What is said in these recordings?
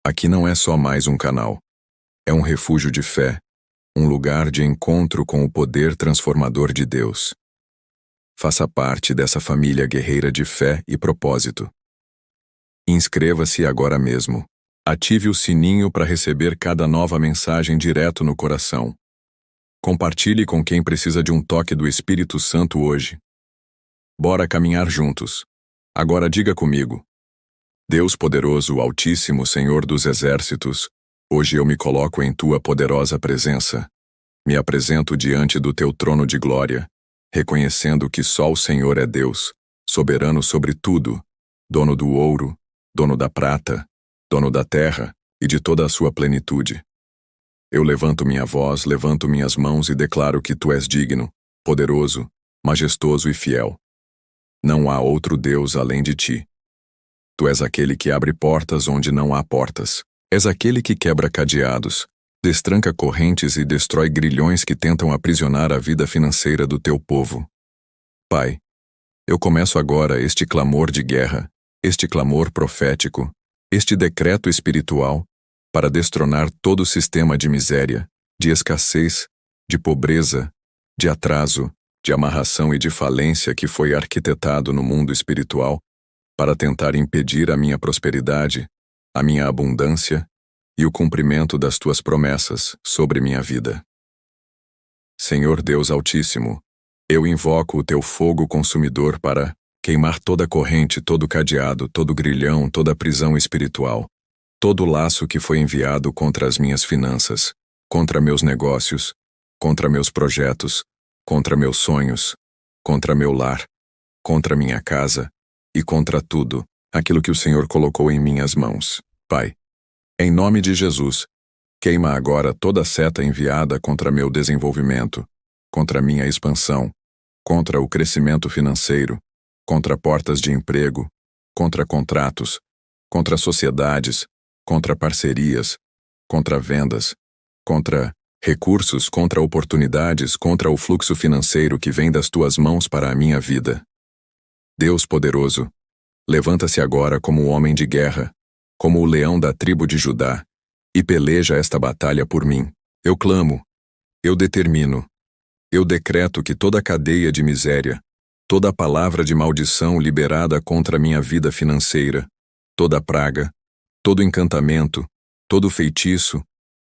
Aqui não é só mais um canal. É um refúgio de fé, um lugar de encontro com o poder transformador de Deus. Faça parte dessa família guerreira de fé e propósito. Inscreva-se agora mesmo. Ative o sininho para receber cada nova mensagem direto no coração. Compartilhe com quem precisa de um toque do Espírito Santo hoje. Bora caminhar juntos. Agora diga comigo: Deus poderoso, Altíssimo, Senhor dos Exércitos, hoje eu me coloco em Tua poderosa presença. Me apresento diante do Teu trono de glória, reconhecendo que só o Senhor é Deus, soberano sobre tudo, dono do ouro, dono da prata, dono da terra e de toda a sua plenitude. Eu levanto minha voz, levanto minhas mãos e declaro que Tu és digno, poderoso, majestoso e fiel. Não há outro Deus além de Ti. Tu és aquele que abre portas onde não há portas. És aquele que quebra cadeados, destranca correntes e destrói grilhões que tentam aprisionar a vida financeira do Teu povo. Pai, eu começo agora este clamor de guerra, este clamor profético, este decreto espiritual, para destronar todo o sistema de miséria, de escassez, de pobreza, de atraso, de amarração e de falência que foi arquitetado no mundo espiritual, para tentar impedir a minha prosperidade, a minha abundância e o cumprimento das Tuas promessas sobre minha vida. Senhor Deus Altíssimo, eu invoco o Teu fogo consumidor para queimar toda corrente, todo cadeado, todo grilhão, toda prisão espiritual, todo laço que foi enviado contra as minhas finanças, contra meus negócios, contra meus projetos, contra meus sonhos, contra meu lar, contra minha casa e contra tudo aquilo que o Senhor colocou em minhas mãos. Pai, em nome de Jesus, queima agora toda seta enviada contra meu desenvolvimento, contra minha expansão, contra o crescimento financeiro, contra portas de emprego, contra contratos, contra sociedades, contra parcerias, contra vendas, contra recursos, contra oportunidades, contra o fluxo financeiro que vem das Tuas mãos para a minha vida. Deus poderoso, levanta-se agora como o homem de guerra, como o leão da tribo de Judá, e peleja esta batalha por mim. Eu clamo, eu determino, eu decreto que toda cadeia de miséria, toda palavra de maldição liberada contra minha vida financeira, toda praga, todo encantamento, todo feitiço,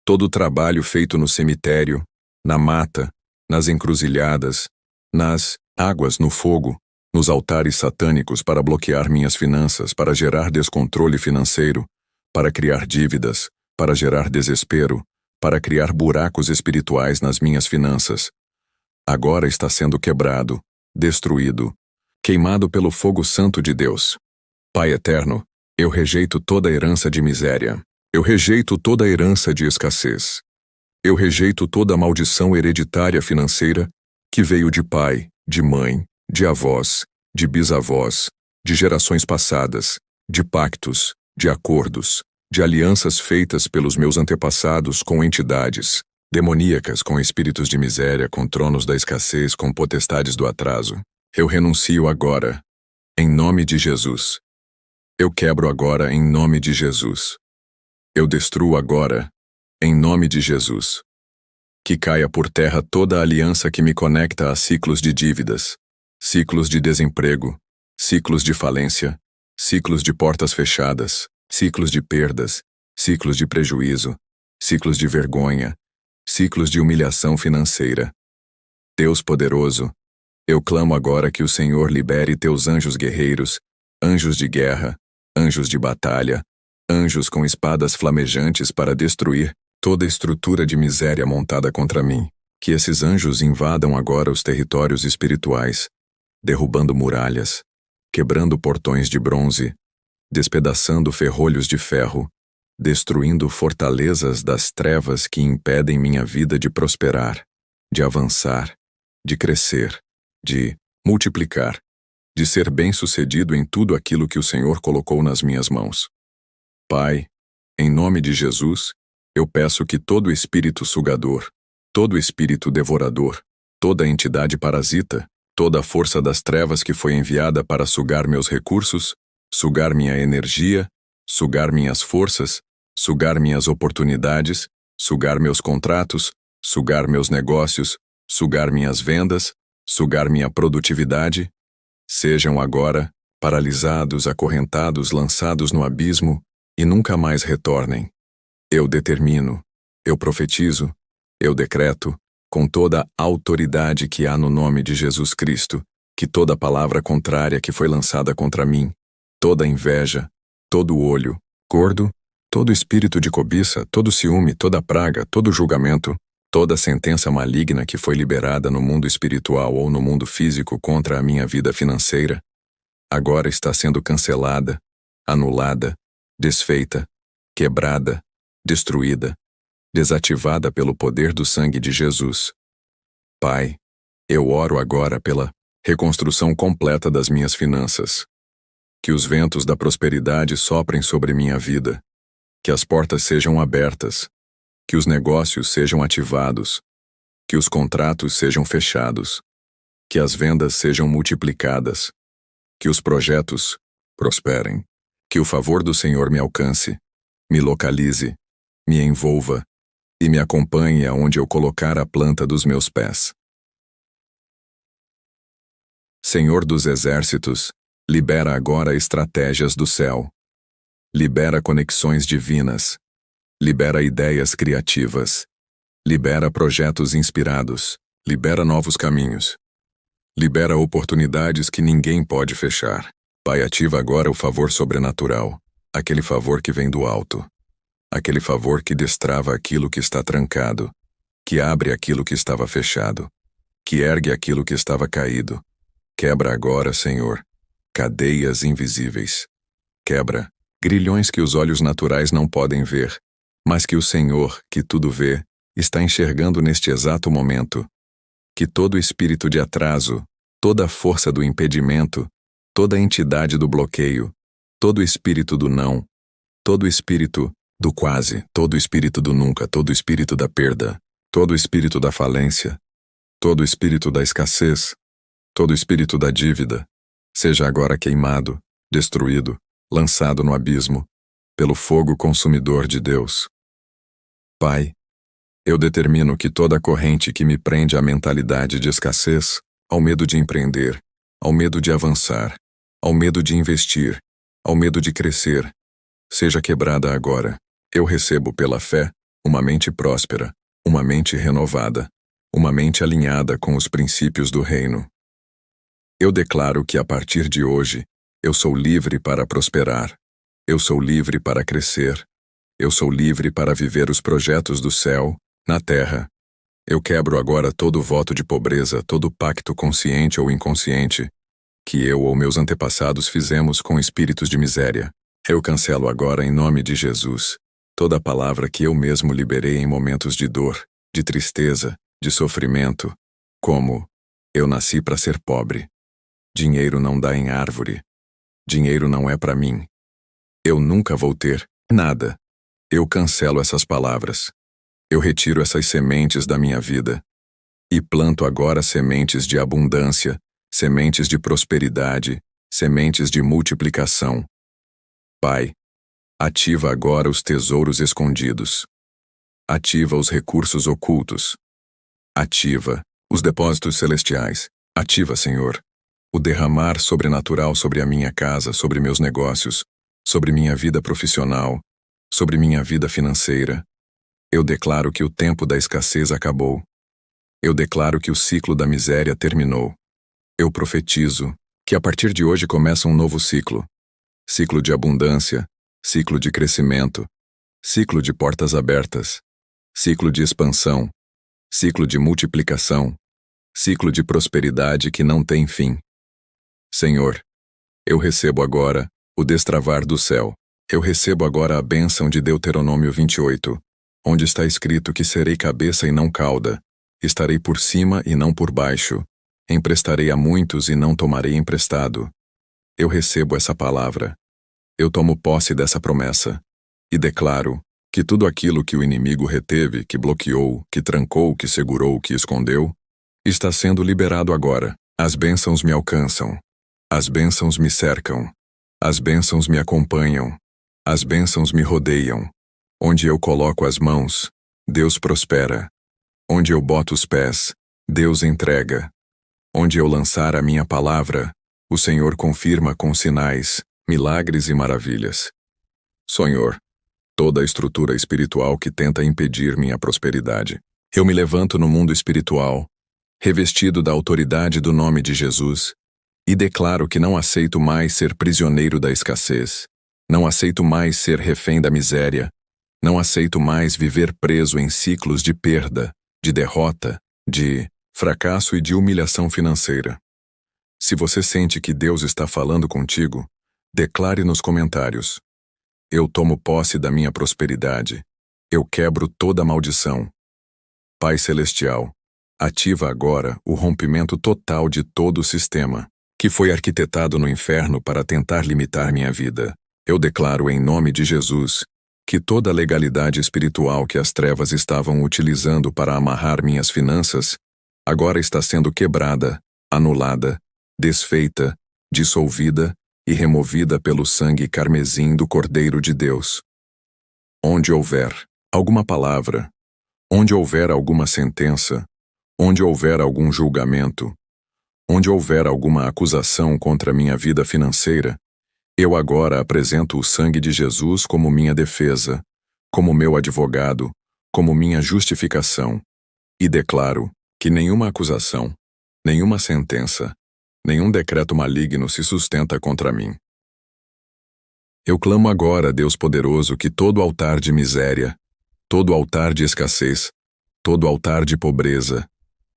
todo trabalho feito no cemitério, na mata, nas encruzilhadas, nas águas, no fogo, nos altares satânicos para bloquear minhas finanças, para gerar descontrole financeiro, para criar dívidas, para gerar desespero, para criar buracos espirituais nas minhas finanças. Agora está sendo quebrado, destruído, queimado pelo fogo santo de Deus. Pai eterno, eu rejeito toda herança de miséria. Eu rejeito toda herança de escassez. Eu rejeito toda maldição hereditária financeira que veio de pai, de mãe, de avós, de bisavós, de gerações passadas, de pactos, de acordos, de alianças feitas pelos meus antepassados com entidades demoníacas, com espíritos de miséria, com tronos da escassez, com potestades do atraso. Eu renuncio agora, em nome de Jesus. Eu quebro agora em nome de Jesus. Eu destruo agora, em nome de Jesus. Que caia por terra toda a aliança que me conecta a ciclos de dívidas, ciclos de desemprego, ciclos de falência, ciclos de portas fechadas, ciclos de perdas, ciclos de prejuízo, ciclos de vergonha, ciclos de humilhação financeira. Deus poderoso, eu clamo agora que o Senhor libere Teus anjos guerreiros, anjos de guerra, anjos de batalha, anjos com espadas flamejantes para destruir toda estrutura de miséria montada contra mim. Que esses anjos invadam agora os territórios espirituais, derrubando muralhas, quebrando portões de bronze, despedaçando ferrolhos de ferro, destruindo fortalezas das trevas que impedem minha vida de prosperar, de avançar, de crescer, de multiplicar, de ser bem-sucedido em tudo aquilo que o Senhor colocou nas minhas mãos. Pai, em nome de Jesus, eu peço que todo espírito sugador, todo espírito devorador, toda entidade parasita, toda a força das trevas que foi enviada para sugar meus recursos, sugar minha energia, sugar minhas forças, sugar minhas oportunidades, sugar meus contratos, sugar meus negócios, sugar minhas vendas, sugar minha produtividade, sejam agora paralisados, acorrentados, lançados no abismo e nunca mais retornem. Eu determino, eu profetizo, eu decreto, com toda a autoridade que há no nome de Jesus Cristo, que toda palavra contrária que foi lançada contra mim, toda inveja, todo olho gordo, todo espírito de cobiça, todo ciúme, toda praga, todo julgamento, toda sentença maligna que foi liberada no mundo espiritual ou no mundo físico contra a minha vida financeira, agora está sendo cancelada, anulada, desfeita, quebrada, destruída, desativada pelo poder do sangue de Jesus. Pai, eu oro agora pela reconstrução completa das minhas finanças. Que os ventos da prosperidade soprem sobre minha vida. Que as portas sejam abertas. Que os negócios sejam ativados. Que os contratos sejam fechados. Que as vendas sejam multiplicadas. Que os projetos prosperem. Que o favor do Senhor me alcance, me localize, me envolva e me acompanhe aonde eu colocar a planta dos meus pés. Senhor dos exércitos, libera agora estratégias do céu. Libera conexões divinas. Libera ideias criativas. Libera projetos inspirados. Libera novos caminhos. Libera oportunidades que ninguém pode fechar. Pai, ativa agora o favor sobrenatural, aquele favor que vem do alto. Aquele favor que destrava aquilo que está trancado, que abre aquilo que estava fechado, que ergue aquilo que estava caído. Quebra agora, Senhor, cadeias invisíveis. Quebra grilhões que os olhos naturais não podem ver, mas que o Senhor, que tudo vê, está enxergando neste exato momento. Que todo espírito de atraso, toda a força do impedimento, toda a entidade do bloqueio, todo espírito do não, todo espírito do quase, todo espírito do nunca, todo espírito da perda, todo espírito da falência, todo espírito da escassez, todo espírito da dívida, seja agora queimado, destruído, lançado no abismo, pelo fogo consumidor de Deus. Pai, eu determino que toda corrente que me prende à mentalidade de escassez, ao medo de empreender, ao medo de avançar, ao medo de investir, ao medo de crescer, seja quebrada agora. Eu recebo pela fé uma mente próspera, uma mente renovada, uma mente alinhada com os princípios do reino. Eu declaro que a partir de hoje, eu sou livre para prosperar, eu sou livre para crescer, eu sou livre para viver os projetos do céu, na terra. Eu quebro agora todo voto de pobreza, todo pacto consciente ou inconsciente, que eu ou meus antepassados fizemos com espíritos de miséria. Eu cancelo agora em nome de Jesus toda a palavra que eu mesmo liberei em momentos de dor, de tristeza, de sofrimento, como: eu nasci para ser pobre. Dinheiro não dá em árvore. Dinheiro não é para mim. Eu nunca vou ter nada. Eu cancelo essas palavras. Eu retiro essas sementes da minha vida e planto agora sementes de abundância, sementes de prosperidade, sementes de multiplicação. Pai, ativa agora os tesouros escondidos. Ativa os recursos ocultos. Ativa os depósitos celestiais. Ativa, Senhor, o derramar sobrenatural sobre a minha casa, sobre meus negócios, sobre minha vida profissional, sobre minha vida financeira. Eu declaro que o tempo da escassez acabou. Eu declaro que o ciclo da miséria terminou. Eu profetizo que a partir de hoje começa um novo ciclo. Ciclo de abundância, ciclo de crescimento, ciclo de portas abertas, ciclo de expansão, ciclo de multiplicação, ciclo de prosperidade que não tem fim. Senhor, eu recebo agora o destravar do céu. Eu recebo agora a bênção de Deuteronômio 28, onde está escrito que serei cabeça e não cauda, estarei por cima e não por baixo, emprestarei a muitos e não tomarei emprestado. Eu recebo essa palavra. Eu tomo posse dessa promessa e declaro que tudo aquilo que o inimigo reteve, que bloqueou, que trancou, que segurou, que escondeu, está sendo liberado agora. As bênçãos me alcançam. As bênçãos me cercam. As bênçãos me acompanham. As bênçãos me rodeiam. Onde eu coloco as mãos, Deus prospera. Onde eu boto os pés, Deus entrega. Onde eu lançar a minha palavra, o Senhor confirma com sinais, milagres e maravilhas. Senhor, toda a estrutura espiritual que tenta impedir minha prosperidade. Eu me levanto no mundo espiritual, revestido da autoridade do nome de Jesus, e declaro que não aceito mais ser prisioneiro da escassez, não aceito mais ser refém da miséria, não aceito mais viver preso em ciclos de perda, de derrota, de fracasso e de humilhação financeira. Se você sente que Deus está falando contigo, declare nos comentários: eu tomo posse da minha prosperidade. Eu quebro toda maldição. Pai Celestial, ativa agora o rompimento total de todo o sistema que foi arquitetado no inferno para tentar limitar minha vida. Eu declaro em nome de Jesus que toda a legalidade espiritual que as trevas estavam utilizando para amarrar minhas finanças agora está sendo quebrada, anulada, desfeita, dissolvida e removida pelo sangue carmesim do Cordeiro de Deus. Onde houver alguma palavra, onde houver alguma sentença, onde houver algum julgamento, onde houver alguma acusação contra minha vida financeira, eu agora apresento o sangue de Jesus como minha defesa, como meu advogado, como minha justificação, e declaro que nenhuma acusação, nenhuma sentença, nenhum decreto maligno se sustenta contra mim. Eu clamo agora, Deus poderoso, que todo altar de miséria, todo altar de escassez, todo altar de pobreza,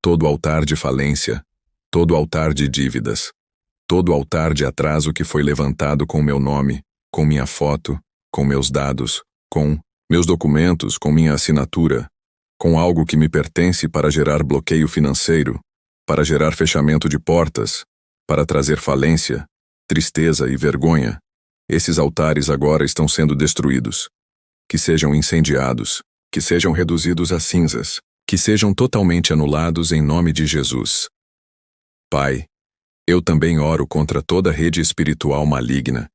todo altar de falência, todo altar de dívidas, todo altar de atraso que foi levantado com meu nome, com minha foto, com meus dados, com meus documentos, com minha assinatura, com algo que me pertence para gerar bloqueio financeiro, para gerar fechamento de portas, para trazer falência, tristeza e vergonha. Esses altares agora estão sendo destruídos. Que sejam incendiados, que sejam reduzidos a cinzas, que sejam totalmente anulados em nome de Jesus. Pai, eu também oro contra toda rede espiritual maligna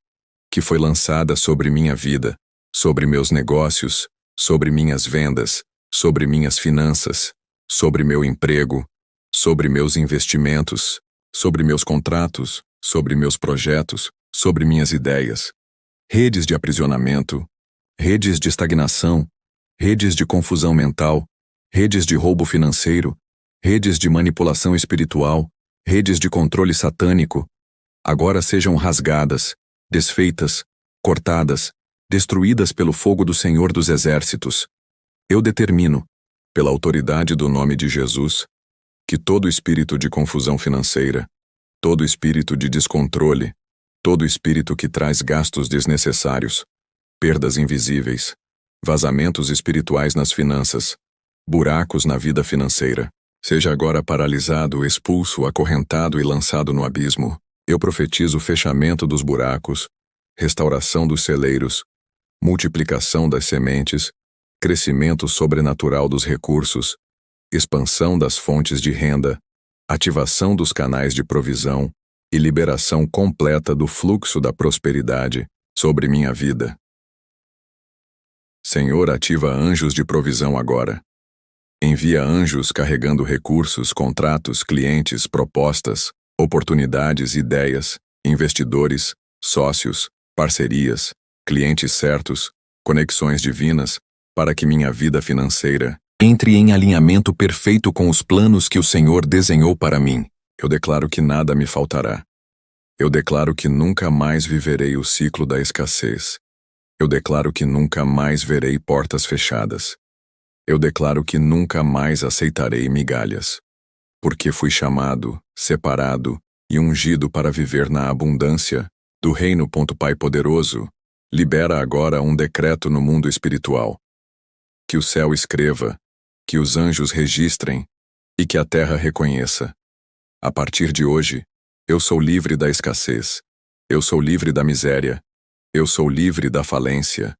que foi lançada sobre minha vida, sobre meus negócios, sobre minhas vendas, sobre minhas finanças, sobre meu emprego, sobre meus investimentos, sobre meus contratos, sobre meus projetos, sobre minhas ideias. Redes de aprisionamento, redes de estagnação, redes de confusão mental, redes de roubo financeiro, redes de manipulação espiritual, redes de controle satânico, agora sejam rasgadas, desfeitas, cortadas, destruídas pelo fogo do Senhor dos Exércitos. Eu determino, pela autoridade do nome de Jesus, que todo espírito de confusão financeira, todo espírito de descontrole, todo espírito que traz gastos desnecessários, perdas invisíveis, vazamentos espirituais nas finanças, buracos na vida financeira, seja agora paralisado, expulso, acorrentado e lançado no abismo. Eu profetizo o fechamento dos buracos, restauração dos celeiros, multiplicação das sementes, crescimento sobrenatural dos recursos, expansão das fontes de renda, ativação dos canais de provisão e liberação completa do fluxo da prosperidade sobre minha vida. Senhor, ativa anjos de provisão agora. Envia anjos carregando recursos, contratos, clientes, propostas, oportunidades, ideias, investidores, sócios, parcerias, clientes certos, conexões divinas, para que minha vida financeira entre em alinhamento perfeito com os planos que o Senhor desenhou para mim. Eu declaro que nada me faltará. Eu declaro que nunca mais viverei o ciclo da escassez. Eu declaro que nunca mais verei portas fechadas. Eu declaro que nunca mais aceitarei migalhas. Porque fui chamado, separado e ungido para viver na abundância do reino. Pai poderoso, libera agora um decreto no mundo espiritual. Que o céu escreva, que os anjos registrem e que a terra reconheça. A partir de hoje, eu sou livre da escassez. Eu sou livre da miséria. Eu sou livre da falência.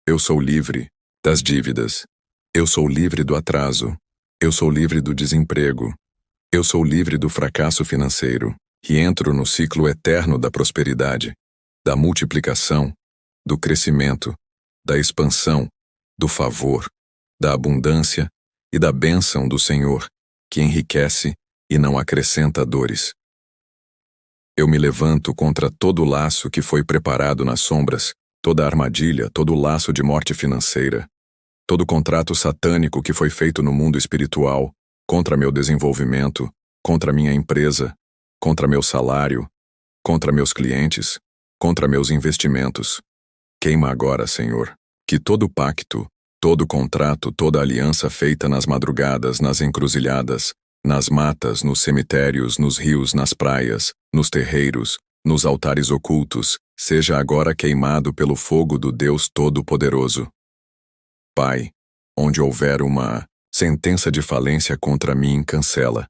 Eu sou livre das dívidas. Eu sou livre do atraso. Eu sou livre do desemprego. Eu sou livre do fracasso financeiro e entro no ciclo eterno da prosperidade, da multiplicação, do crescimento, da expansão, do favor, da abundância e da bênção do Senhor, que enriquece e não acrescenta dores. Eu me levanto contra todo laço que foi preparado nas sombras, toda armadilha, todo laço de morte financeira, todo contrato satânico que foi feito no mundo espiritual, contra meu desenvolvimento, contra minha empresa, contra meu salário, contra meus clientes, contra meus investimentos. Queima agora, Senhor, que todo pacto, todo contrato, toda aliança feita nas madrugadas, nas encruzilhadas, nas matas, nos cemitérios, nos rios, nas praias, nos terreiros, nos altares ocultos, seja agora queimado pelo fogo do Deus Todo-Poderoso. Pai, onde houver uma sentença de falência contra mim, cancela.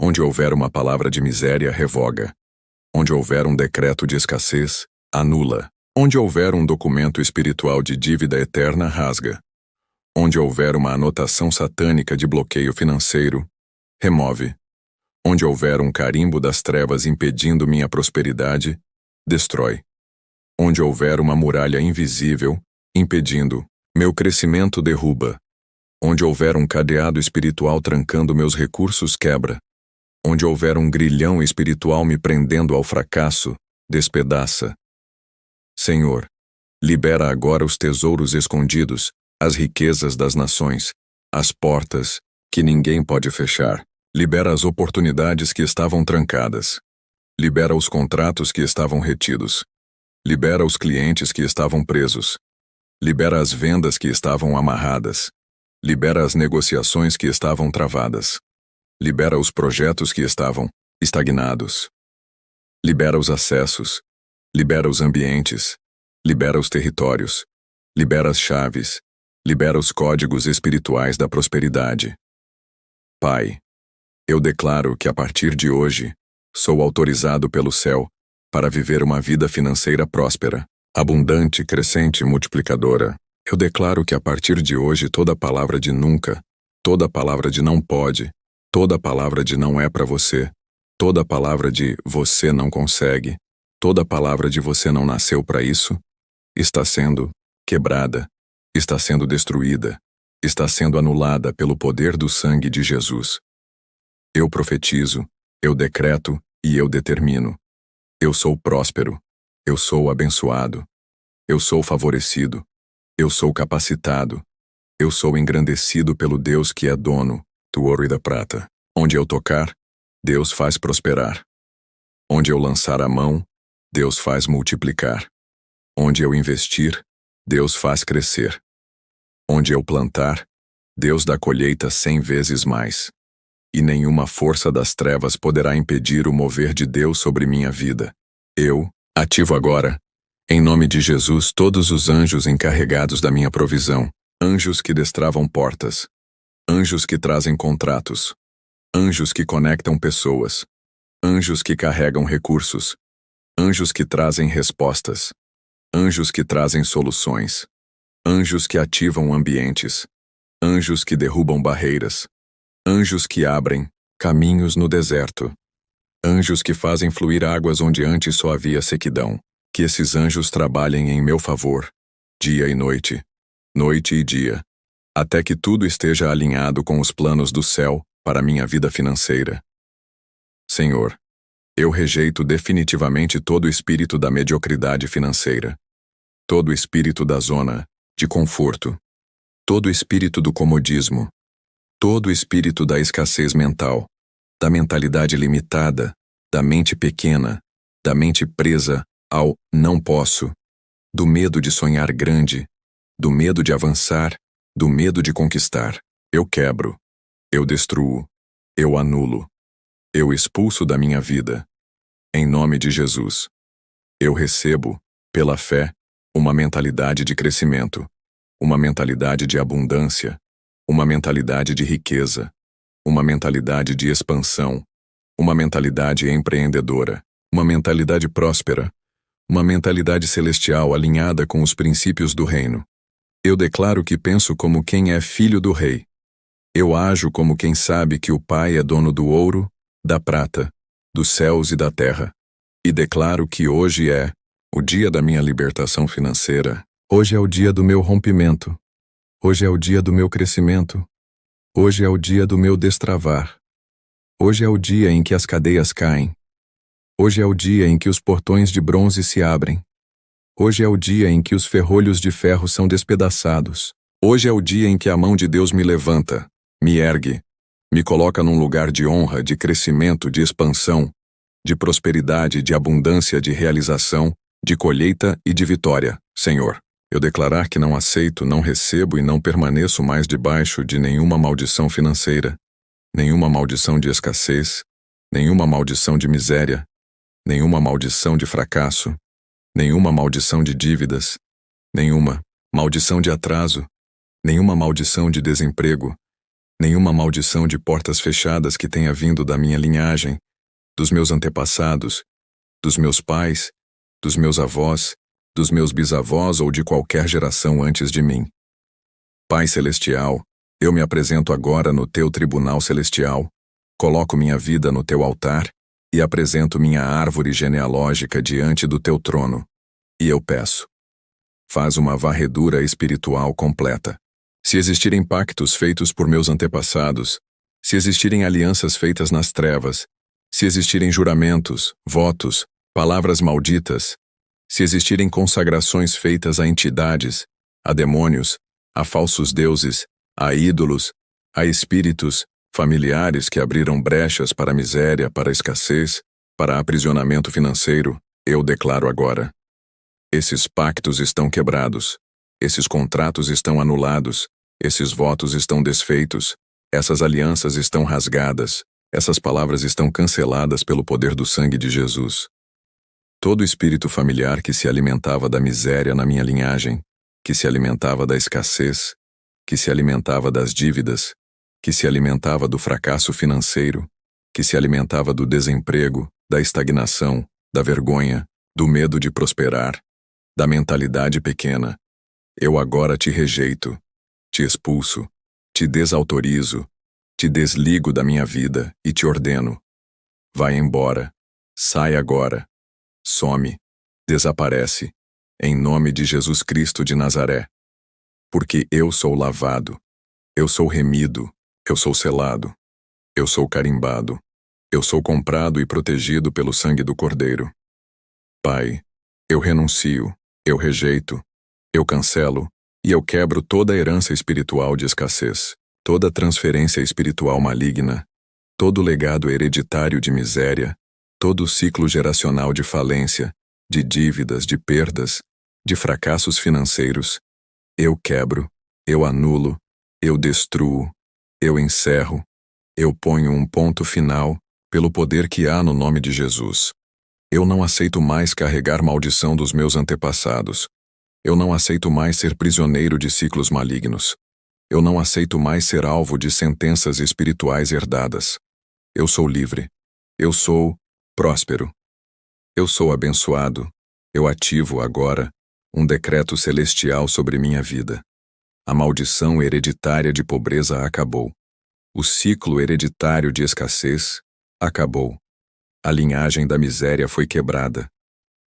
Onde houver uma palavra de miséria, revoga. Onde houver um decreto de escassez, anula. Onde houver um documento espiritual de dívida eterna, rasga. Onde houver uma anotação satânica de bloqueio financeiro, remove. Onde houver um carimbo das trevas impedindo minha prosperidade, destrói. Onde houver uma muralha invisível, impedindo meu crescimento, derruba. Onde houver um cadeado espiritual trancando meus recursos, quebra. Onde houver um grilhão espiritual me prendendo ao fracasso, despedaça. Senhor, libera agora os tesouros escondidos, as riquezas das nações, as portas que ninguém pode fechar. Libera as oportunidades que estavam trancadas. Libera os contratos que estavam retidos. Libera os clientes que estavam presos. Libera as vendas que estavam amarradas. Libera as negociações que estavam travadas. Libera os projetos que estavam estagnados. Libera os acessos. Libera os ambientes. Libera os territórios. Libera as chaves. Libera os códigos espirituais da prosperidade. Pai, eu declaro que a partir de hoje, sou autorizado pelo céu para viver uma vida financeira próspera, abundante, crescente e multiplicadora. Eu declaro que a partir de hoje toda palavra de nunca, toda palavra de não pode, toda palavra de não é para você, toda palavra de você não consegue, toda palavra de você não nasceu para isso, está sendo quebrada, está sendo destruída, está sendo anulada pelo poder do sangue de Jesus. Eu profetizo, eu decreto e eu determino. Eu sou próspero, eu sou abençoado, eu sou favorecido, eu sou capacitado, eu sou engrandecido pelo Deus que é dono do ouro e da prata. Onde eu tocar, Deus faz prosperar. Onde eu lançar a mão, Deus faz multiplicar. Onde eu investir, Deus faz crescer. Onde eu plantar, Deus dá colheita 100 vezes mais. E nenhuma força das trevas poderá impedir o mover de Deus sobre minha vida. Eu ativo agora, em nome de Jesus, todos os anjos encarregados da minha provisão, anjos que destravam portas, anjos que trazem contratos, anjos que conectam pessoas, anjos que carregam recursos, anjos que trazem respostas, anjos que trazem soluções, anjos que ativam ambientes, anjos que derrubam barreiras, anjos que abrem caminhos no deserto, anjos que fazem fluir águas onde antes só havia sequidão. Que esses anjos trabalhem em meu favor, dia e noite, noite e dia, até que tudo esteja alinhado com os planos do céu para minha vida financeira. Senhor, eu rejeito definitivamente todo espírito da mediocridade financeira, todo espírito da zona de conforto, todo espírito do comodismo, todo espírito da escassez mental, da mentalidade limitada, da mente pequena, da mente presa ao não posso, do medo de sonhar grande, do medo de avançar, do medo de conquistar. Eu quebro, eu destruo, eu anulo, eu expulso da minha vida. Em nome de Jesus, eu recebo, pela fé, uma mentalidade de crescimento, uma mentalidade de abundância, uma mentalidade de riqueza, uma mentalidade de expansão, uma mentalidade empreendedora, uma mentalidade próspera, uma mentalidade celestial alinhada com os princípios do reino. Eu declaro que penso como quem é filho do rei. Eu ajo como quem sabe que o Pai é dono do ouro, da prata, dos céus e da terra. E declaro que hoje é o dia da minha libertação financeira. Hoje é o dia do meu rompimento. Hoje é o dia do meu crescimento. Hoje é o dia do meu destravar. Hoje é o dia em que as cadeias caem. Hoje é o dia em que os portões de bronze se abrem. Hoje é o dia em que os ferrolhos de ferro são despedaçados. Hoje é o dia em que a mão de Deus me levanta, me ergue, me coloca num lugar de honra, de crescimento, de expansão, de prosperidade, de abundância, de realização, de colheita e de vitória. Senhor, eu declarar que não aceito, não recebo e não permaneço mais debaixo de nenhuma maldição financeira, nenhuma maldição de escassez, nenhuma maldição de miséria, nenhuma maldição de fracasso, nenhuma maldição de dívidas, nenhuma maldição de atraso, nenhuma maldição de desemprego, nenhuma maldição de portas fechadas que tenha vindo da minha linhagem, dos meus antepassados, dos meus pais, dos meus avós, dos meus bisavós ou de qualquer geração antes de mim. Pai Celestial, eu me apresento agora no teu tribunal celestial, coloco minha vida no teu altar e apresento minha árvore genealógica diante do teu trono. E eu peço, faz uma varredura espiritual completa. Se existirem pactos feitos por meus antepassados, se existirem alianças feitas nas trevas, se existirem juramentos, votos, palavras malditas, se existirem consagrações feitas a entidades, a demônios, a falsos deuses, a ídolos, a espíritos, familiares que abriram brechas para a miséria, para a escassez, para aprisionamento financeiro, eu declaro agora. Esses pactos estão quebrados, esses contratos estão anulados, esses votos estão desfeitos, essas alianças estão rasgadas, essas palavras estão canceladas pelo poder do sangue de Jesus. Todo espírito familiar que se alimentava da miséria na minha linhagem, que se alimentava da escassez, que se alimentava das dívidas, que se alimentava do fracasso financeiro, que se alimentava do desemprego, da estagnação, da vergonha, do medo de prosperar, da mentalidade pequena, eu agora te rejeito, te expulso, te desautorizo, te desligo da minha vida e te ordeno. Vai embora, sai agora, some, desaparece, em nome de Jesus Cristo de Nazaré. Porque eu sou lavado, eu sou remido, eu sou selado, eu sou carimbado, eu sou comprado e protegido pelo sangue do Cordeiro. Pai, eu renuncio, eu rejeito, eu cancelo e eu quebro toda a herança espiritual de escassez, toda transferência espiritual maligna, todo legado hereditário de miséria, todo ciclo geracional de falência, de dívidas, de perdas, de fracassos financeiros. Eu quebro, eu anulo, eu destruo, eu encerro, eu ponho um ponto final pelo poder que há no nome de Jesus. Eu não aceito mais carregar maldição dos meus antepassados. Eu não aceito mais ser prisioneiro de ciclos malignos. Eu não aceito mais ser alvo de sentenças espirituais herdadas. Eu sou livre. Eu sou próspero. Eu sou abençoado. Eu ativo agora um decreto celestial sobre minha vida. A maldição hereditária de pobreza acabou. O ciclo hereditário de escassez acabou. A linhagem da miséria foi quebrada.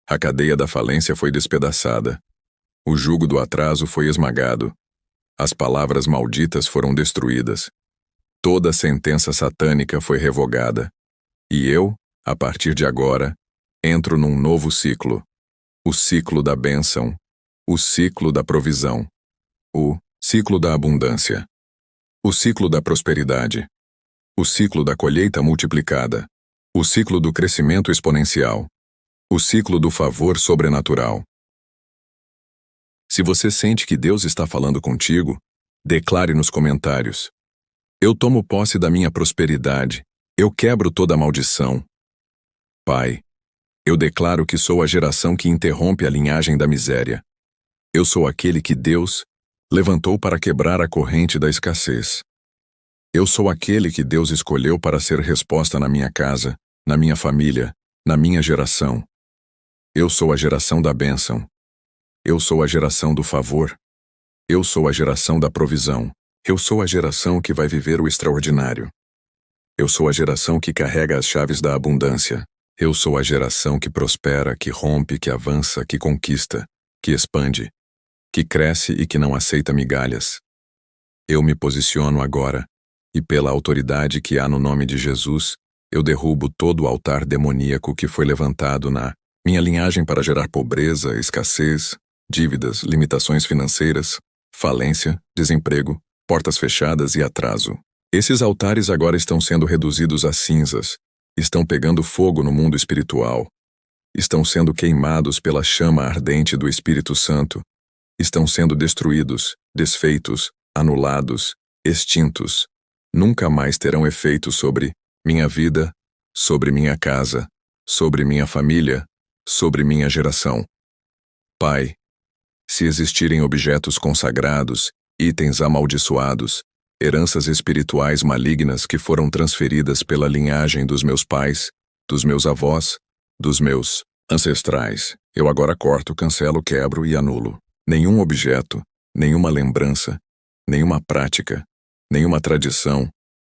A cadeia da falência foi despedaçada. O jugo do atraso foi esmagado. As palavras malditas foram destruídas. Toda sentença satânica foi revogada. E eu, a partir de agora, entro num novo ciclo. O ciclo da bênção. O ciclo da provisão. O ciclo da abundância. O ciclo da prosperidade. O ciclo da colheita multiplicada. O ciclo do crescimento exponencial. O ciclo do favor sobrenatural. Se você sente que Deus está falando contigo, declare nos comentários. Eu tomo posse da minha prosperidade. Eu quebro toda maldição. Pai, eu declaro que sou a geração que interrompe a linhagem da miséria. Eu sou aquele que Deus levantou para quebrar a corrente da escassez. Eu sou aquele que Deus escolheu para ser resposta na minha casa, na minha família, na minha geração. Eu sou a geração da bênção. Eu sou a geração do favor. Eu sou a geração da provisão. Eu sou a geração que vai viver o extraordinário. Eu sou a geração que carrega as chaves da abundância. Eu sou a geração que prospera, que rompe, que avança, que conquista, que expande, que cresce e que não aceita migalhas. Eu me posiciono agora, e pela autoridade que há no nome de Jesus, eu derrubo todo o altar demoníaco que foi levantado na minha linhagem para gerar pobreza, escassez, dívidas, limitações financeiras, falência, desemprego, portas fechadas e atraso. Esses altares agora estão sendo reduzidos a cinzas, estão pegando fogo no mundo espiritual, estão sendo queimados pela chama ardente do Espírito Santo, estão sendo destruídos, desfeitos, anulados, extintos. Nunca mais terão efeito sobre minha vida, sobre minha casa, sobre minha família, sobre minha geração. Pai, se existirem objetos consagrados, itens amaldiçoados, heranças espirituais malignas que foram transferidas pela linhagem dos meus pais, dos meus avós, dos meus ancestrais, eu agora corto, cancelo, quebro e anulo. Nenhum objeto, nenhuma lembrança, nenhuma prática, nenhuma tradição,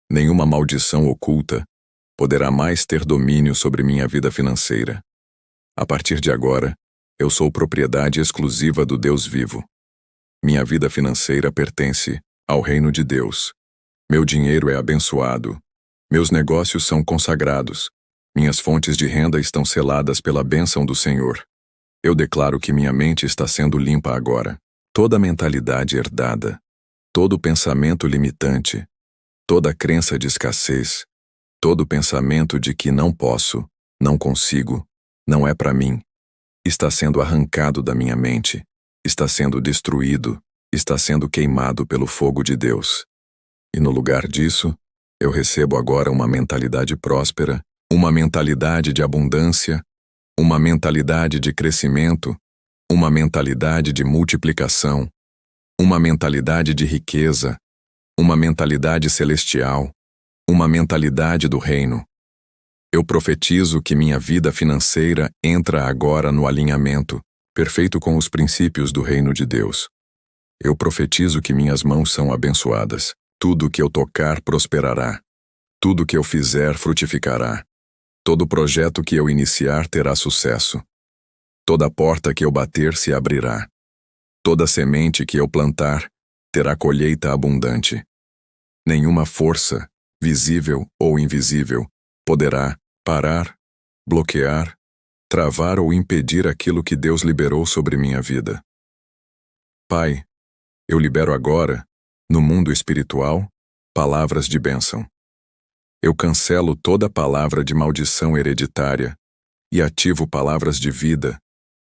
nenhuma maldição oculta poderá mais ter domínio sobre minha vida financeira. A partir de agora, eu sou propriedade exclusiva do Deus vivo. Minha vida financeira pertence ao reino de Deus. Meu dinheiro é abençoado. Meus negócios são consagrados. Minhas fontes de renda estão seladas pela bênção do Senhor. Eu declaro que minha mente está sendo limpa agora. Toda mentalidade herdada, todo pensamento limitante, toda crença de escassez, todo pensamento de que não posso, não consigo, não é para mim, está sendo arrancado da minha mente, está sendo destruído, está sendo queimado pelo fogo de Deus. E no lugar disso, eu recebo agora uma mentalidade próspera, uma mentalidade de abundância, uma mentalidade de crescimento, uma mentalidade de multiplicação, uma mentalidade de riqueza, uma mentalidade celestial, uma mentalidade do reino. Eu profetizo que minha vida financeira entra agora no alinhamento perfeito com os princípios do reino de Deus. Eu profetizo que minhas mãos são abençoadas. Tudo que eu tocar prosperará. Tudo que eu fizer frutificará. Todo projeto que eu iniciar terá sucesso. Toda porta que eu bater se abrirá. Toda semente que eu plantar terá colheita abundante. Nenhuma força, visível ou invisível, poderá parar, bloquear, travar ou impedir aquilo que Deus liberou sobre minha vida. Pai, eu libero agora, no mundo espiritual, palavras de bênção. Eu cancelo toda palavra de maldição hereditária e ativo palavras de vida,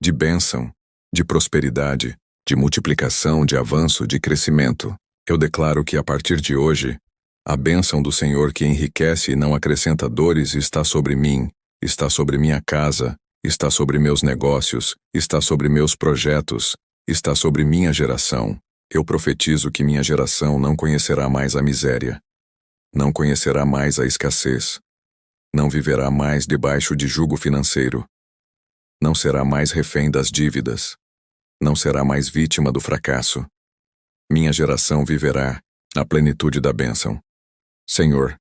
de bênção, de prosperidade, de multiplicação, de avanço, de crescimento. Eu declaro que a partir de hoje, a bênção do Senhor que enriquece e não acrescenta dores está sobre mim, está sobre minha casa, está sobre meus negócios, está sobre meus projetos, está sobre minha geração. Eu profetizo que minha geração não conhecerá mais a miséria, não conhecerá mais a escassez, não viverá mais debaixo de jugo financeiro, não será mais refém das dívidas, não será mais vítima do fracasso. Minha geração viverá na plenitude da bênção. Senhor,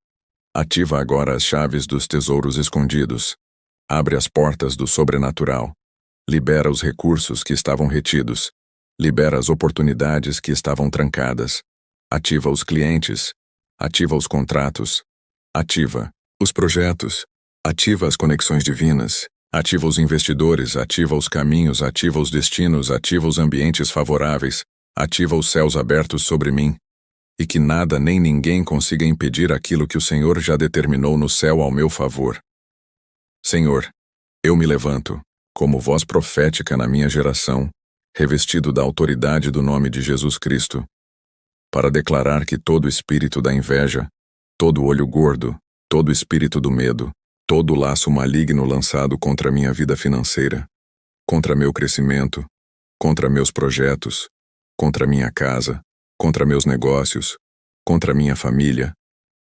ativa agora as chaves dos tesouros escondidos, abre as portas do sobrenatural, libera os recursos que estavam retidos, libera as oportunidades que estavam trancadas, ativa os clientes, ativa os contratos, ativa os projetos, ativa as conexões divinas, ativa os investidores, ativa os caminhos, ativa os destinos, ativa os ambientes favoráveis, ativa os céus abertos sobre mim, e que nada nem ninguém consiga impedir aquilo que o Senhor já determinou no céu ao meu favor. Senhor, eu me levanto, como voz profética na minha geração, revestido da autoridade do nome de Jesus Cristo, para declarar que todo espírito da inveja, todo olho gordo, todo espírito do medo, todo laço maligno lançado contra minha vida financeira, contra meu crescimento, contra meus projetos, contra minha casa, contra meus negócios, contra minha família,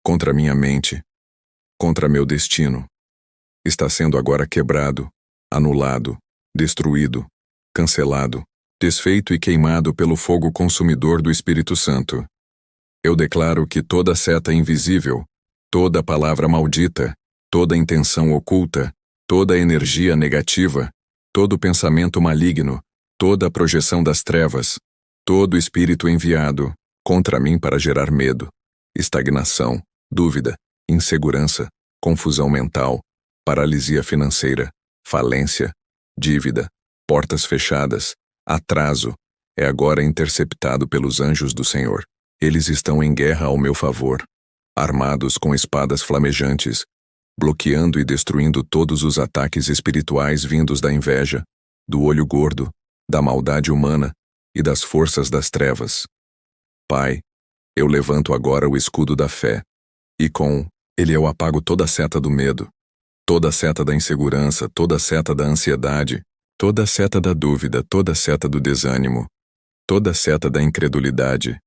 contra minha mente, contra meu destino, está sendo agora quebrado, anulado, destruído, cancelado, desfeito e queimado pelo fogo consumidor do Espírito Santo. Eu declaro que toda seta invisível, toda palavra maldita, toda intenção oculta, toda energia negativa, todo pensamento maligno, toda projeção das trevas, todo espírito enviado, contra mim para gerar medo, estagnação, dúvida, insegurança, confusão mental, paralisia financeira, falência, dívida, portas fechadas, atraso, é agora interceptado pelos anjos do Senhor. Eles estão em guerra ao meu favor, armados com espadas flamejantes, bloqueando e destruindo todos os ataques espirituais vindos da inveja, do olho gordo, da maldade humana e das forças das trevas. Pai, eu levanto agora o escudo da fé, e com ele eu apago toda a seta do medo, toda a seta da insegurança, toda a seta da ansiedade, toda a seta da dúvida, toda a seta do desânimo, toda a seta da incredulidade,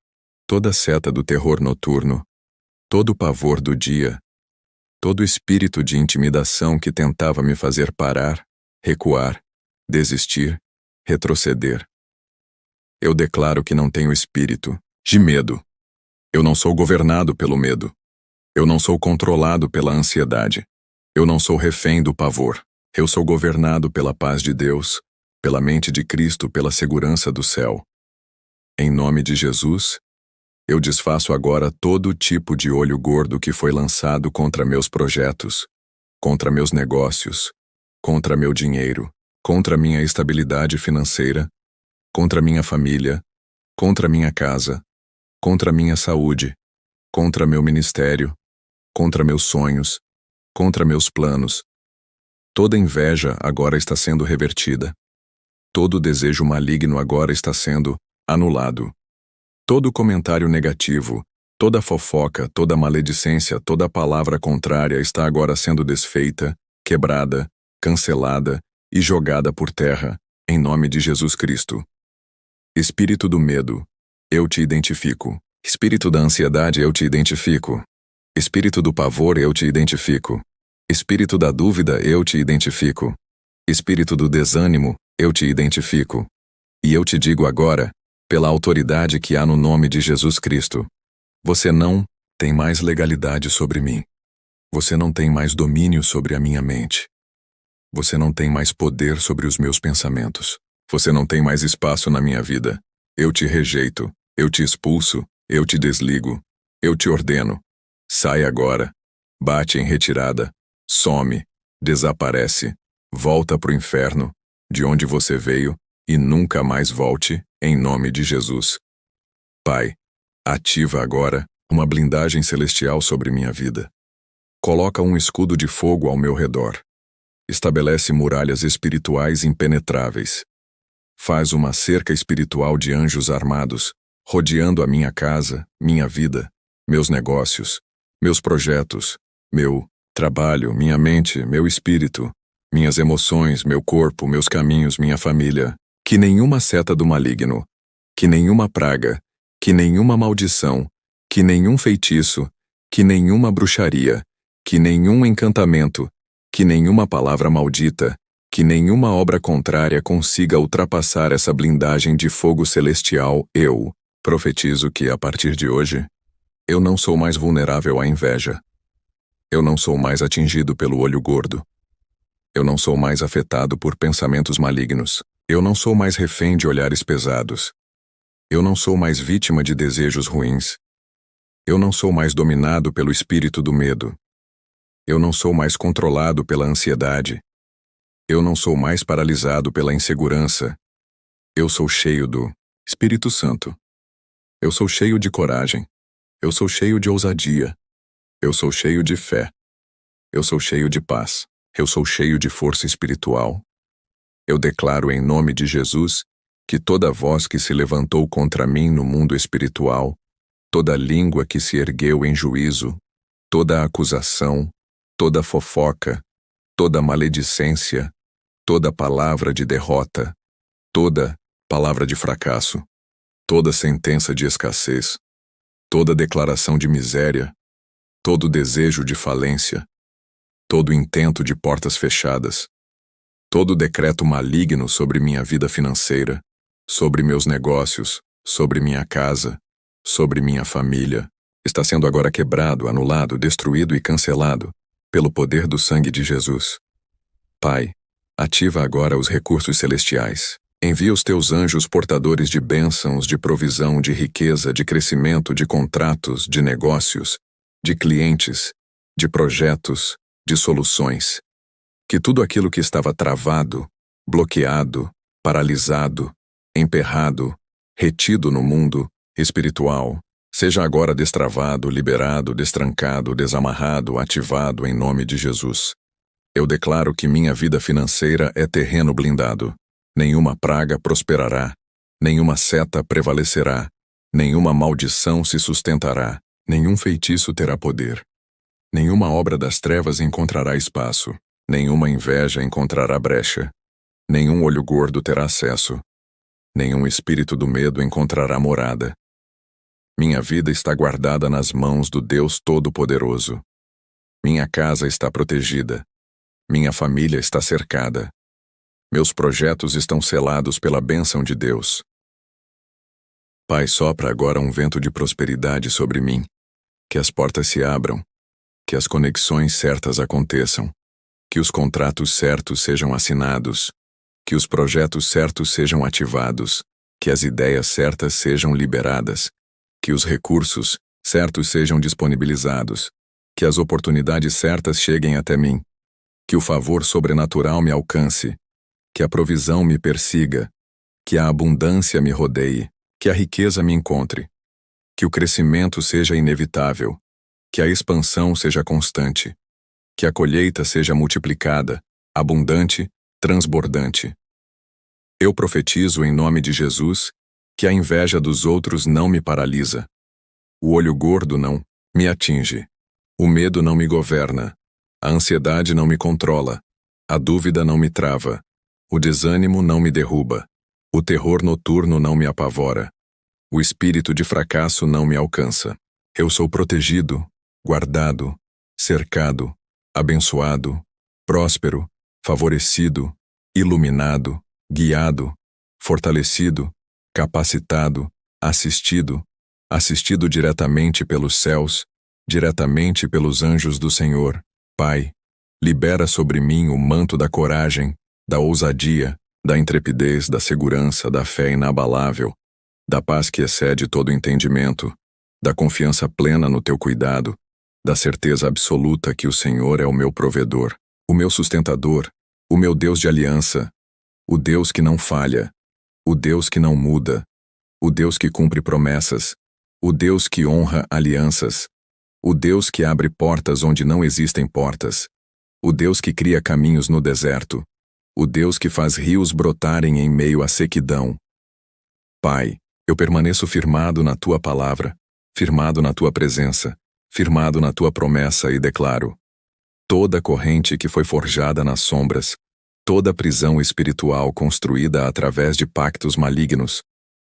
toda a seta do terror noturno, todo o pavor do dia, todo o espírito de intimidação que tentava me fazer parar, recuar, desistir, retroceder. Eu declaro que não tenho espírito de medo. Eu não sou governado pelo medo. Eu não sou controlado pela ansiedade. Eu não sou refém do pavor. Eu sou governado pela paz de Deus, pela mente de Cristo, pela segurança do céu. Em nome de Jesus, eu desfaço agora todo tipo de olho gordo que foi lançado contra meus projetos, contra meus negócios, contra meu dinheiro, contra minha estabilidade financeira, contra minha família, contra minha casa, contra minha saúde, contra meu ministério, contra meus sonhos, contra meus planos. Toda inveja agora está sendo revertida. Todo desejo maligno agora está sendo anulado. Todo comentário negativo, toda fofoca, toda maledicência, toda palavra contrária está agora sendo desfeita, quebrada, cancelada e jogada por terra, em nome de Jesus Cristo. Espírito do medo, eu te identifico. Espírito da ansiedade, eu te identifico. Espírito do pavor, eu te identifico. Espírito da dúvida, eu te identifico. Espírito do desânimo, eu te identifico. E eu te digo agora, pela autoridade que há no nome de Jesus Cristo, você não tem mais legalidade sobre mim. Você não tem mais domínio sobre a minha mente. Você não tem mais poder sobre os meus pensamentos. Você não tem mais espaço na minha vida. Eu te rejeito, eu te expulso, eu te desligo, eu te ordeno. Sai agora, bate em retirada, some, desaparece, volta pro inferno, de onde você veio, e nunca mais volte, em nome de Jesus. Pai, ativa agora uma blindagem celestial sobre minha vida. Coloca um escudo de fogo ao meu redor. Estabelece muralhas espirituais impenetráveis. Faz uma cerca espiritual de anjos armados, rodeando a minha casa, minha vida, meus negócios, meus projetos, meu trabalho, minha mente, meu espírito, minhas emoções, meu corpo, meus caminhos, minha família. Que nenhuma seta do maligno, que nenhuma praga, que nenhuma maldição, que nenhum feitiço, que nenhuma bruxaria, que nenhum encantamento, que nenhuma palavra maldita, que nenhuma obra contrária consiga ultrapassar essa blindagem de fogo celestial. Eu profetizo que, a partir de hoje, eu não sou mais vulnerável à inveja. Eu não sou mais atingido pelo olho gordo. Eu não sou mais afetado por pensamentos malignos. Eu não sou mais refém de olhares pesados. Eu não sou mais vítima de desejos ruins. Eu não sou mais dominado pelo espírito do medo. Eu não sou mais controlado pela ansiedade. Eu não sou mais paralisado pela insegurança. Eu sou cheio do Espírito Santo. Eu sou cheio de coragem. Eu sou cheio de ousadia. Eu sou cheio de fé. Eu sou cheio de paz. Eu sou cheio de força espiritual. Eu declaro em nome de Jesus que toda voz que se levantou contra mim no mundo espiritual, toda língua que se ergueu em juízo, toda acusação, toda fofoca, toda maledicência, toda palavra de derrota, toda palavra de fracasso, toda sentença de escassez, toda declaração de miséria, todo desejo de falência, todo intento de portas fechadas, todo decreto maligno sobre minha vida financeira, sobre meus negócios, sobre minha casa, sobre minha família, está sendo agora quebrado, anulado, destruído e cancelado pelo poder do sangue de Jesus. Pai, ativa agora os recursos celestiais. Envia os teus anjos portadores de bênçãos, de provisão, de riqueza, de crescimento, de contratos, de negócios, de clientes, de projetos, de soluções. Que tudo aquilo que estava travado, bloqueado, paralisado, emperrado, retido no mundo espiritual, seja agora destravado, liberado, destrancado, desamarrado, ativado em nome de Jesus. Eu declaro que minha vida financeira é terreno blindado. Nenhuma praga prosperará, nenhuma seta prevalecerá, nenhuma maldição se sustentará, nenhum feitiço terá poder. Nenhuma obra das trevas encontrará espaço, nenhuma inveja encontrará brecha, nenhum olho gordo terá acesso, nenhum espírito do medo encontrará morada. Minha vida está guardada nas mãos do Deus Todo-Poderoso. Minha casa está protegida. Minha família está cercada. Meus projetos estão selados pela bênção de Deus. Pai, sopra agora um vento de prosperidade sobre mim, que as portas se abram, que as conexões certas aconteçam, que os contratos certos sejam assinados, que os projetos certos sejam ativados, que as ideias certas sejam liberadas, que os recursos certos sejam disponibilizados, que as oportunidades certas cheguem até mim, que o favor sobrenatural me alcance, que a provisão me persiga, que a abundância me rodeie, que a riqueza me encontre, que o crescimento seja inevitável, que a expansão seja constante, que a colheita seja multiplicada, abundante, transbordante. Eu profetizo em nome de Jesus que a inveja dos outros não me paralisa, o olho gordo não me atinge, o medo não me governa, a ansiedade não me controla, a dúvida não me trava, o desânimo não me derruba, o terror noturno não me apavora, o espírito de fracasso não me alcança. Eu sou protegido, guardado, cercado, abençoado, próspero, favorecido, iluminado, guiado, fortalecido, capacitado, assistido diretamente pelos céus, diretamente pelos anjos do Senhor. Pai, libera sobre mim o manto da coragem, da ousadia, da intrepidez, da segurança, da fé inabalável, da paz que excede todo entendimento, da confiança plena no teu cuidado, da certeza absoluta que o Senhor é o meu provedor, o meu sustentador, o meu Deus de aliança, o Deus que não falha, o Deus que não muda, o Deus que cumpre promessas, o Deus que honra alianças, o Deus que abre portas onde não existem portas, o Deus que cria caminhos no deserto, o Deus que faz rios brotarem em meio à sequidão. Pai, eu permaneço firmado na Tua palavra, firmado na Tua presença, firmado na Tua promessa e declaro: toda corrente que foi forjada nas sombras, toda prisão espiritual construída através de pactos malignos,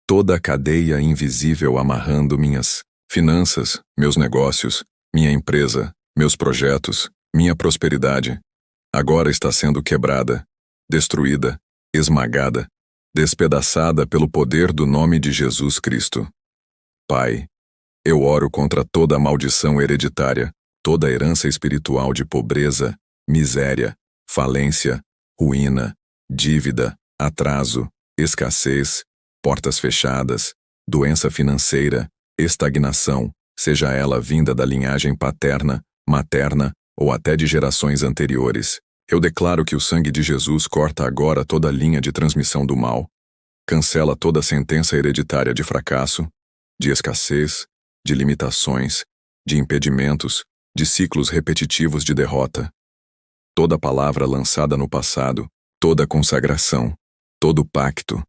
toda cadeia invisível amarrando minhas finanças, meus negócios, minha empresa, meus projetos, minha prosperidade, agora está sendo quebrada, destruída, esmagada, despedaçada pelo poder do nome de Jesus Cristo. Pai, eu oro contra toda maldição hereditária, toda herança espiritual de pobreza, miséria, falência, ruína, dívida, atraso, escassez, portas fechadas, doença financeira, estagnação, seja ela vinda da linhagem paterna, materna ou até de gerações anteriores. Eu declaro que o sangue de Jesus corta agora toda a linha de transmissão do mal, cancela toda a sentença hereditária de fracasso, de escassez, de limitações, de impedimentos, de ciclos repetitivos de derrota. Toda palavra lançada no passado, toda consagração, todo pacto,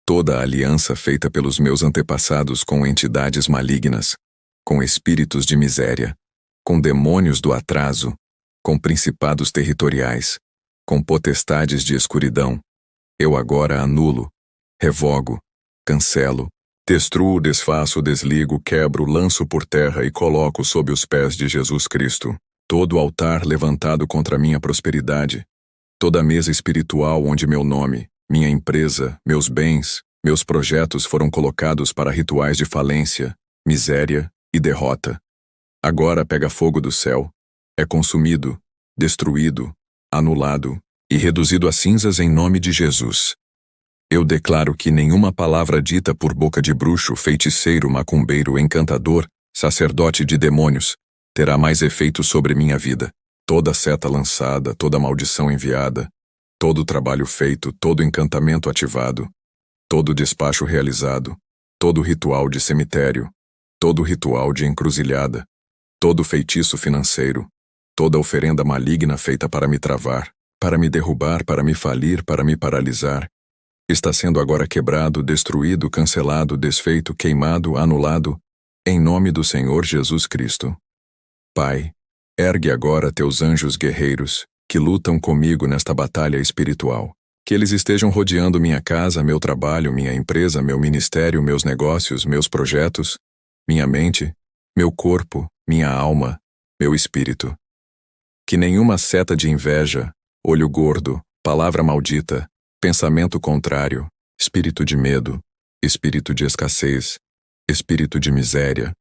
toda aliança feita pelos meus antepassados com entidades malignas, com espíritos de miséria, com demônios do atraso, com principados territoriais, com potestades de escuridão, eu agora anulo, revogo, cancelo, destruo, desfaço, desligo, quebro, lanço por terra e coloco sob os pés de Jesus Cristo todo altar levantado contra minha prosperidade, toda mesa espiritual onde meu nome, minha empresa, meus bens, meus projetos foram colocados para rituais de falência, miséria e derrota. Agora pega fogo do céu, é consumido, destruído, anulado e reduzido a cinzas em nome de Jesus. Eu declaro que nenhuma palavra dita por boca de bruxo, feiticeiro, macumbeiro, encantador, sacerdote de demônios, terá mais efeito sobre minha vida. Toda seta lançada, toda maldição enviada, todo trabalho feito, todo encantamento ativado, todo despacho realizado, todo ritual de cemitério, todo ritual de encruzilhada, todo feitiço financeiro, toda oferenda maligna feita para me travar, para me derrubar, para me falir, para me paralisar, está sendo agora quebrado, destruído, cancelado, desfeito, queimado, anulado, em nome do Senhor Jesus Cristo. Pai, ergue agora teus anjos guerreiros, que lutam comigo nesta batalha espiritual. Que eles estejam rodeando minha casa, meu trabalho, minha empresa, meu ministério, meus negócios, meus projetos, minha mente, meu corpo, minha alma, meu espírito. Que nenhuma seta de inveja, olho gordo, palavra maldita, pensamento contrário, espírito de medo, espírito de escassez, espírito de miséria,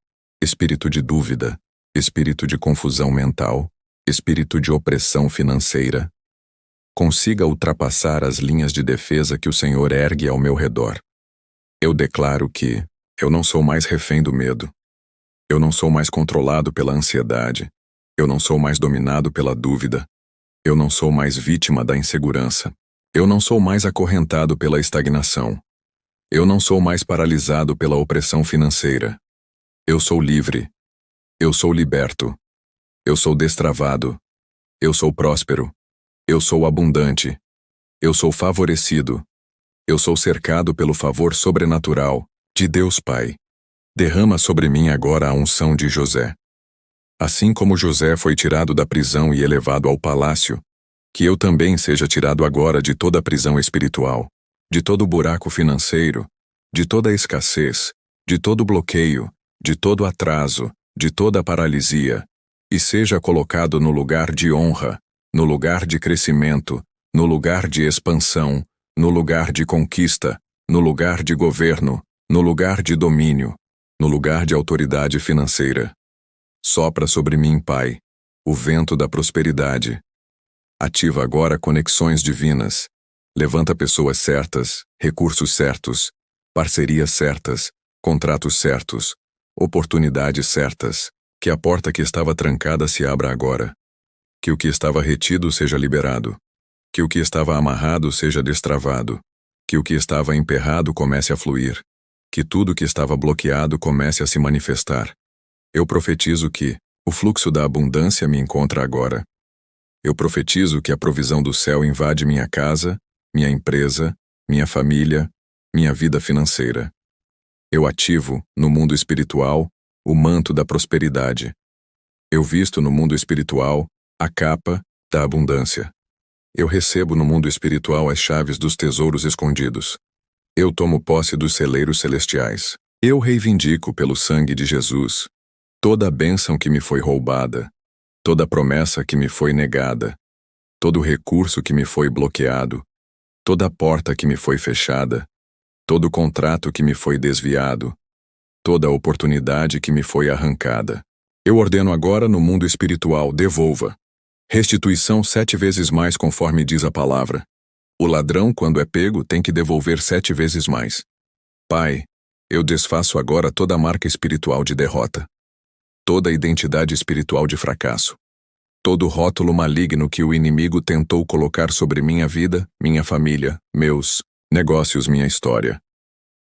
espírito de dúvida, espírito de confusão mental, espírito de opressão financeira, consiga ultrapassar as linhas de defesa que o Senhor ergue ao meu redor. Eu declaro que eu não sou mais refém do medo. Eu não sou mais controlado pela ansiedade. Eu não sou mais dominado pela dúvida. Eu não sou mais vítima da insegurança. Eu não sou mais acorrentado pela estagnação. Eu não sou mais paralisado pela opressão financeira. Eu sou livre. Eu sou liberto. Eu sou destravado. Eu sou próspero. Eu sou abundante. Eu sou favorecido. Eu sou cercado pelo favor sobrenatural de Deus Pai. Derrama sobre mim agora a unção de José. Assim como José foi tirado da prisão e elevado ao palácio, que eu também seja tirado agora de toda a prisão espiritual, de todo o buraco financeiro, de toda a escassez, de todo o bloqueio, de todo o atraso, de toda a paralisia, e seja colocado no lugar de honra, no lugar de crescimento, no lugar de expansão, no lugar de conquista, no lugar de governo, no lugar de domínio, no lugar de autoridade financeira. Sopra sobre mim, Pai, o vento da prosperidade. Ativa agora conexões divinas. Levanta pessoas certas, recursos certos, parcerias certas, contratos certos, oportunidades certas. Que a porta que estava trancada se abra agora. Que o que estava retido seja liberado. Que o que estava amarrado seja destravado. Que o que estava emperrado comece a fluir. Que tudo que estava bloqueado comece a se manifestar. Eu profetizo que o fluxo da abundância me encontra agora. Eu profetizo que a provisão do céu invade minha casa, minha empresa, minha família, minha vida financeira. Eu ativo, no mundo espiritual, o manto da prosperidade. Eu visto no mundo espiritual a capa da abundância. Eu recebo no mundo espiritual as chaves dos tesouros escondidos. Eu tomo posse dos celeiros celestiais. Eu reivindico pelo sangue de Jesus toda a bênção que me foi roubada, toda a promessa que me foi negada, todo o recurso que me foi bloqueado, toda a porta que me foi fechada, todo o contrato que me foi desviado, toda a oportunidade que me foi arrancada. Eu ordeno agora no mundo espiritual, devolva. Restituição 7 vezes mais conforme diz a palavra. O ladrão, quando é pego, tem que devolver 7 vezes mais. Pai, eu desfaço agora toda a marca espiritual de derrota, toda a identidade espiritual de fracasso, todo o rótulo maligno que o inimigo tentou colocar sobre minha vida, minha família, meus negócios, minha história.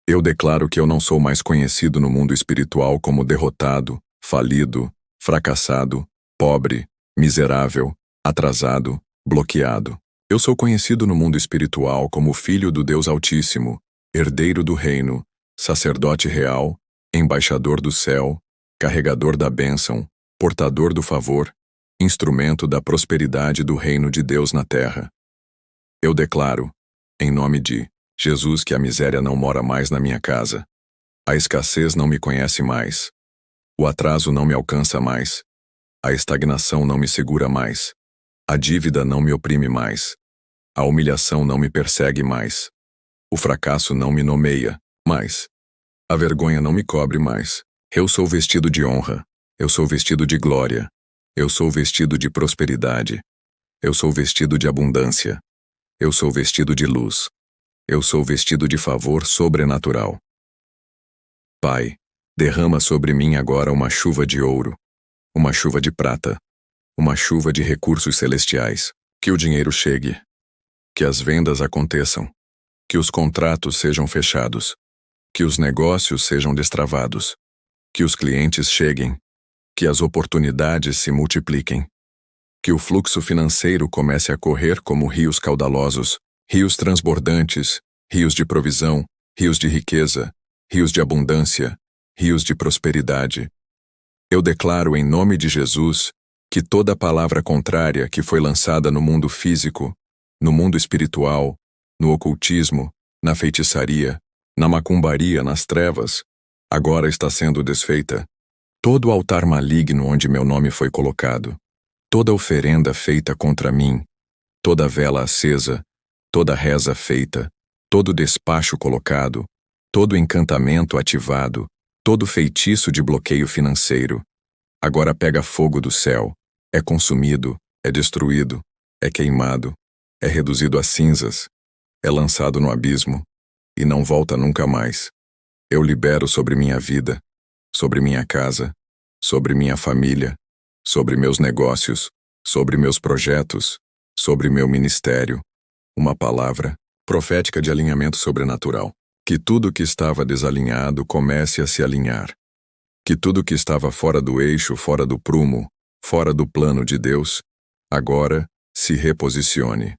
Eu declaro que eu não sou mais conhecido no mundo espiritual como derrotado, falido, fracassado, pobre, miserável, atrasado, bloqueado. Eu sou conhecido no mundo espiritual como filho do Deus Altíssimo, herdeiro do reino, sacerdote real, embaixador do céu, carregador da bênção, portador do favor, instrumento da prosperidade do reino de Deus na terra. Eu declaro, em nome de Jesus, que a miséria não mora mais na minha casa. A escassez não me conhece mais. O atraso não me alcança mais. A estagnação não me segura mais. A dívida não me oprime mais. A humilhação não me persegue mais. O fracasso não me nomeia mais. A vergonha não me cobre mais. Eu sou vestido de honra. Eu sou vestido de glória. Eu sou vestido de prosperidade. Eu sou vestido de abundância. Eu sou vestido de luz. Eu sou vestido de favor sobrenatural. Pai, derrama sobre mim agora uma chuva de ouro, uma chuva de prata, uma chuva de recursos celestiais. Que o dinheiro chegue, que as vendas aconteçam, que os contratos sejam fechados, que os negócios sejam destravados, que os clientes cheguem, que as oportunidades se multipliquem, que o fluxo financeiro comece a correr como rios caudalosos, rios transbordantes, rios de provisão, rios de riqueza, rios de abundância, rios de prosperidade. Eu declaro em nome de Jesus que toda palavra contrária que foi lançada no mundo físico, no mundo espiritual, no ocultismo, na feitiçaria, na macumbaria, nas trevas, agora está sendo desfeita. Todo altar maligno onde meu nome foi colocado, toda oferenda feita contra mim, toda vela acesa, toda reza feita, todo despacho colocado, todo encantamento ativado, todo feitiço de bloqueio financeiro, agora pega fogo do céu, é consumido, é destruído, é queimado, é reduzido a cinzas, é lançado no abismo e não volta nunca mais. Eu libero sobre minha vida, sobre minha casa, sobre minha família, sobre meus negócios, sobre meus projetos, sobre meu ministério, uma palavra profética de alinhamento sobrenatural. Que tudo que estava desalinhado comece a se alinhar. Que tudo que estava fora do eixo, fora do prumo, fora do plano de Deus, agora se reposicione.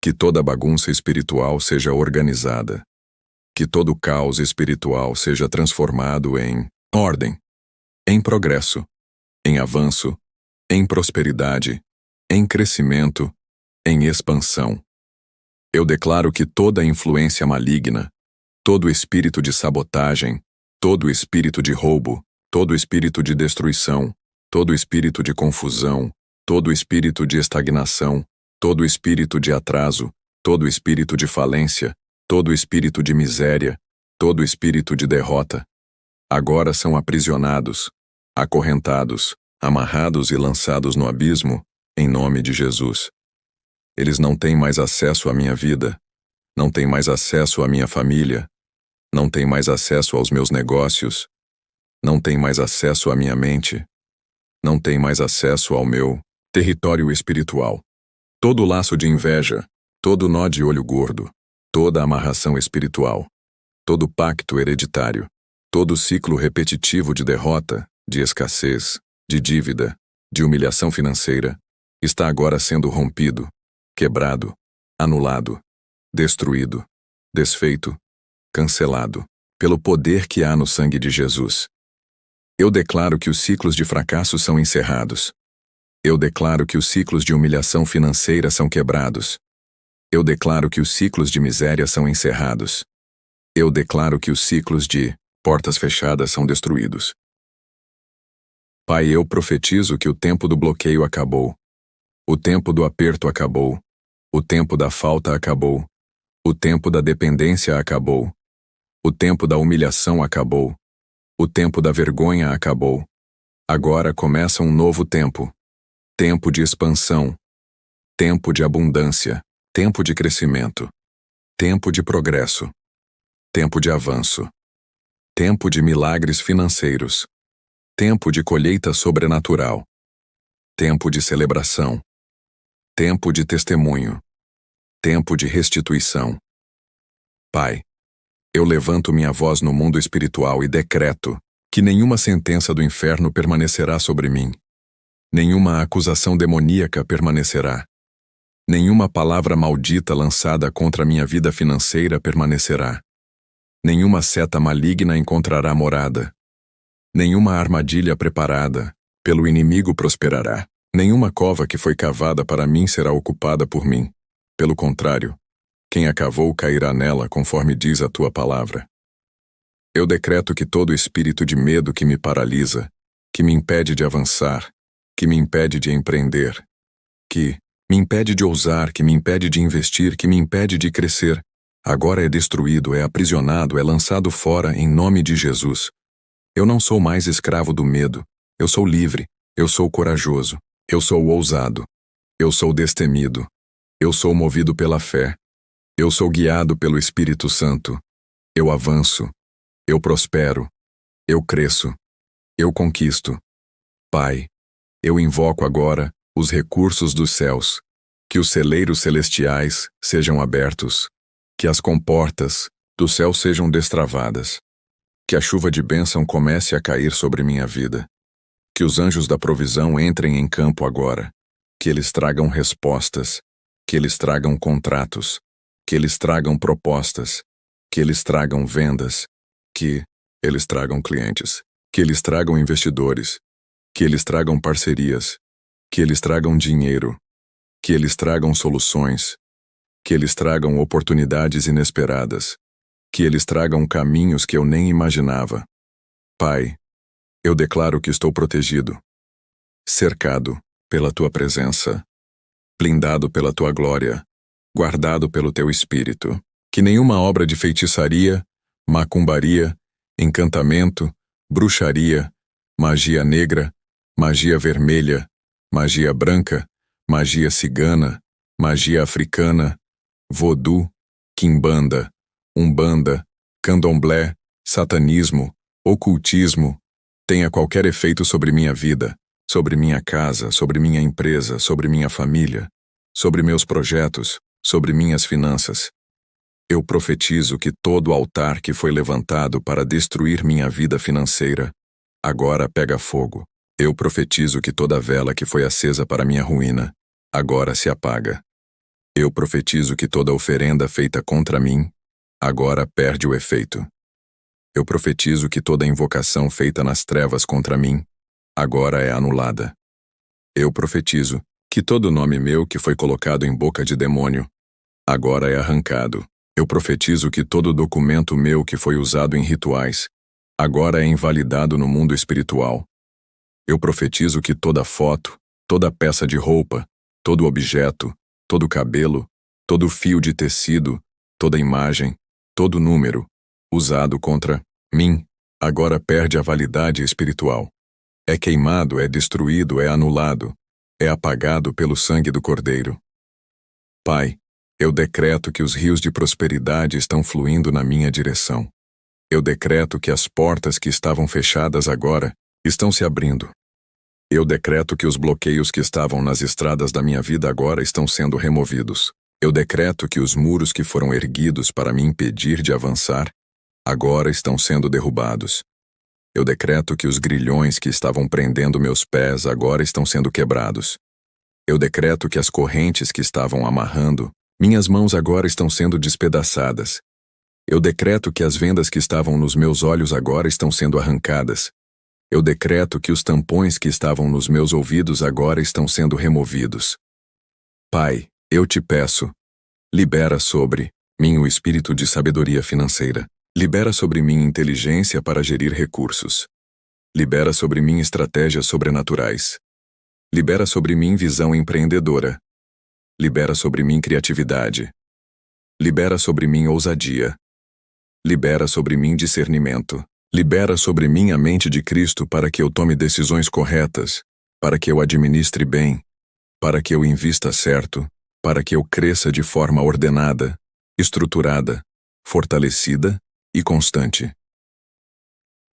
Que toda bagunça espiritual seja organizada. Que todo caos espiritual seja transformado em ordem, em progresso, em avanço, em prosperidade, em crescimento, em expansão. Eu declaro que toda influência maligna, todo espírito de sabotagem, todo espírito de roubo, todo espírito de destruição, todo espírito de confusão, todo espírito de estagnação, todo espírito de atraso, todo espírito de falência, todo espírito de miséria, todo espírito de derrota, agora são aprisionados, acorrentados, amarrados e lançados no abismo, em nome de Jesus. Eles não têm mais acesso à minha vida, não têm mais acesso à minha família, não têm mais acesso aos meus negócios, não têm mais acesso à minha mente, não têm mais acesso ao meu território espiritual. Todo laço de inveja, todo nó de olho gordo, toda amarração espiritual, todo pacto hereditário, todo ciclo repetitivo de derrota, de escassez, de dívida, de humilhação financeira, está agora sendo rompido, quebrado, anulado, destruído, desfeito, cancelado, pelo poder que há no sangue de Jesus. Eu declaro que os ciclos de fracasso são encerrados. Eu declaro que os ciclos de humilhação financeira são quebrados. Eu declaro que os ciclos de miséria são encerrados. Eu declaro que os ciclos de portas fechadas são destruídos. Pai, eu profetizo que o tempo do bloqueio acabou. O tempo do aperto acabou. O tempo da falta acabou. O tempo da dependência acabou. O tempo da humilhação acabou. O tempo da vergonha acabou. Agora começa um novo tempo. Tempo de expansão. Tempo de abundância. Tempo de crescimento. Tempo de progresso. Tempo de avanço. Tempo de milagres financeiros. Tempo de colheita sobrenatural. Tempo de celebração. Tempo de testemunho. Tempo de restituição. Pai, eu levanto minha voz no mundo espiritual e decreto que nenhuma sentença do inferno permanecerá sobre mim. Nenhuma acusação demoníaca permanecerá. Nenhuma palavra maldita lançada contra minha vida financeira permanecerá. Nenhuma seta maligna encontrará morada. Nenhuma armadilha preparada pelo inimigo prosperará. Nenhuma cova que foi cavada para mim será ocupada por mim. Pelo contrário, quem a cavou cairá nela, conforme diz a tua palavra. Eu decreto que todo espírito de medo que me paralisa, que me impede de avançar, que me impede de empreender, que me impede de ousar, que me impede de investir, que me impede de crescer, agora é destruído, é aprisionado, é lançado fora em nome de Jesus. Eu não sou mais escravo do medo, eu sou livre, eu sou corajoso, eu sou ousado, eu sou destemido, eu sou movido pela fé, Eu sou guiado pelo Espírito Santo. Eu avanço. Eu prospero. Eu cresço. Eu conquisto. Pai, eu invoco agora os recursos dos céus. Que os celeiros celestiais sejam abertos. Que as comportas do céu sejam destravadas. Que a chuva de bênção comece a cair sobre minha vida. Que os anjos da provisão entrem em campo agora. Que eles tragam respostas. Que eles tragam contratos. Que eles tragam propostas. Que eles tragam vendas. Que eles tragam clientes. Que eles tragam investidores. Que eles tragam parcerias. Que eles tragam dinheiro. Que eles tragam soluções. Que eles tragam oportunidades inesperadas. Que eles tragam caminhos que eu nem imaginava. Pai, eu declaro que estou protegido, cercado pela Tua presença, blindado pela Tua glória, guardado pelo Teu Espírito. Que nenhuma obra de feitiçaria, macumbaria, encantamento, bruxaria, magia negra, magia vermelha, magia branca, magia cigana, magia africana, vodú, quimbanda, umbanda, candomblé, satanismo, ocultismo, tenha qualquer efeito sobre minha vida, sobre minha casa, sobre minha empresa, sobre minha família, sobre meus projetos, sobre minhas finanças. Eu profetizo que todo altar que foi levantado para destruir minha vida financeira, agora pega fogo. Eu profetizo que toda vela que foi acesa para minha ruína, agora se apaga. Eu profetizo que toda oferenda feita contra mim, agora perde o efeito. Eu profetizo que toda invocação feita nas trevas contra mim, agora é anulada. Eu profetizo que todo nome meu que foi colocado em boca de demônio, agora é arrancado. Eu profetizo que todo documento meu que foi usado em rituais, agora é invalidado no mundo espiritual. Eu profetizo que toda foto, toda peça de roupa, todo objeto, todo cabelo, todo fio de tecido, toda imagem, todo número, usado contra mim, agora perde a validade espiritual. É queimado, é destruído, é anulado, é apagado pelo sangue do Cordeiro. Pai, eu decreto que os rios de prosperidade estão fluindo na minha direção. Eu decreto que as portas que estavam fechadas agora estão se abrindo. Eu decreto que os bloqueios que estavam nas estradas da minha vida agora estão sendo removidos. Eu decreto que os muros que foram erguidos para me impedir de avançar, agora estão sendo derrubados. Eu decreto que os grilhões que estavam prendendo meus pés agora estão sendo quebrados. Eu decreto que as correntes que estavam amarrando minhas mãos agora estão sendo despedaçadas. Eu decreto que as vendas que estavam nos meus olhos agora estão sendo arrancadas. Eu decreto que os tampões que estavam nos meus ouvidos agora estão sendo removidos. Pai, eu te peço, libera sobre mim o espírito de sabedoria financeira. Libera sobre mim inteligência para gerir recursos. Libera sobre mim estratégias sobrenaturais. Libera sobre mim visão empreendedora. Libera sobre mim criatividade. Libera sobre mim ousadia. Libera sobre mim discernimento. Libera sobre mim a mente de Cristo para que eu tome decisões corretas, para que eu administre bem, para que eu invista certo, para que eu cresça de forma ordenada, estruturada, fortalecida e constante.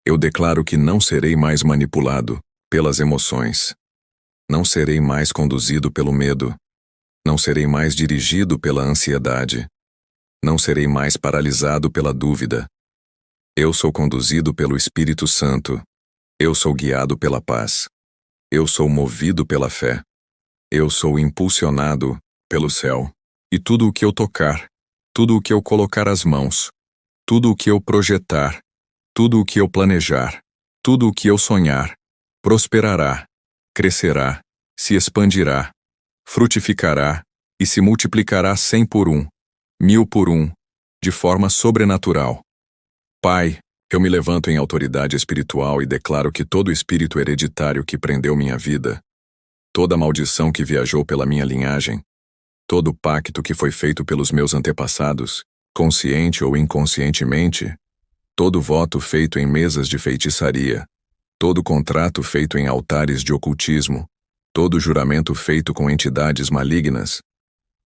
Eu declaro que não serei mais manipulado pelas emoções. Não serei mais conduzido pelo medo. Não serei mais dirigido pela ansiedade. Não serei mais paralisado pela dúvida. Eu sou conduzido pelo Espírito Santo. Eu sou guiado pela paz. Eu sou movido pela fé. Eu sou impulsionado pelo céu. E tudo o que eu tocar, tudo o que eu colocar as mãos, tudo o que eu projetar, tudo o que eu planejar, tudo o que eu sonhar, prosperará, crescerá, se expandirá, frutificará e se multiplicará 100 por 1, 1000 por 1, de forma sobrenatural. Pai, eu me levanto em autoridade espiritual e declaro que todo espírito hereditário que prendeu minha vida, toda maldição que viajou pela minha linhagem, todo pacto que foi feito pelos meus antepassados, consciente ou inconscientemente, todo voto feito em mesas de feitiçaria, todo contrato feito em altares de ocultismo, todo juramento feito com entidades malignas,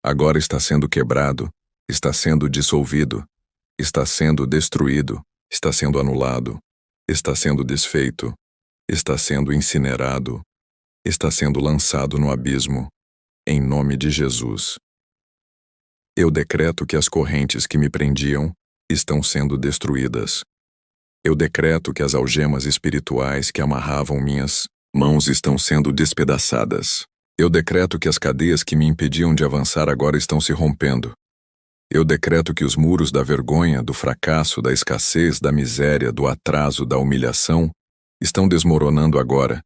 agora está sendo quebrado, está sendo dissolvido, está sendo destruído, está sendo anulado, está sendo desfeito, está sendo incinerado, está sendo lançado no abismo, em nome de Jesus. Eu decreto que as correntes que me prendiam estão sendo destruídas. Eu decreto que as algemas espirituais que amarravam minhas mãos estão sendo despedaçadas. Eu decreto que as cadeias que me impediam de avançar agora estão se rompendo. Eu decreto que os muros da vergonha, do fracasso, da escassez, da miséria, do atraso, da humilhação estão desmoronando agora,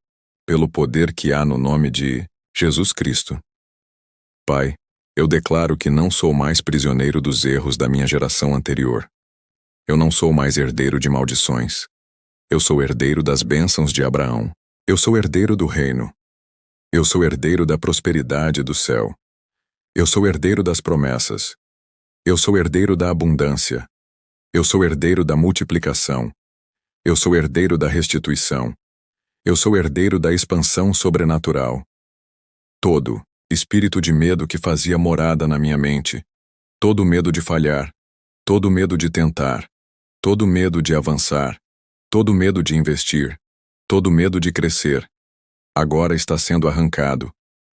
pelo poder que há no nome de Jesus Cristo. Pai, eu declaro que não sou mais prisioneiro dos erros da minha geração anterior. Eu não sou mais herdeiro de maldições. Eu sou herdeiro das bênçãos de Abraão. Eu sou herdeiro do reino. Eu sou herdeiro da prosperidade do céu. Eu sou herdeiro das promessas. Eu sou herdeiro da abundância. Eu sou herdeiro da multiplicação. Eu sou herdeiro da restituição. Eu sou herdeiro da expansão sobrenatural. Todo espírito de medo que fazia morada na minha mente, todo medo de falhar, todo medo de tentar, todo medo de avançar, todo medo de investir, todo medo de crescer, agora está sendo arrancado,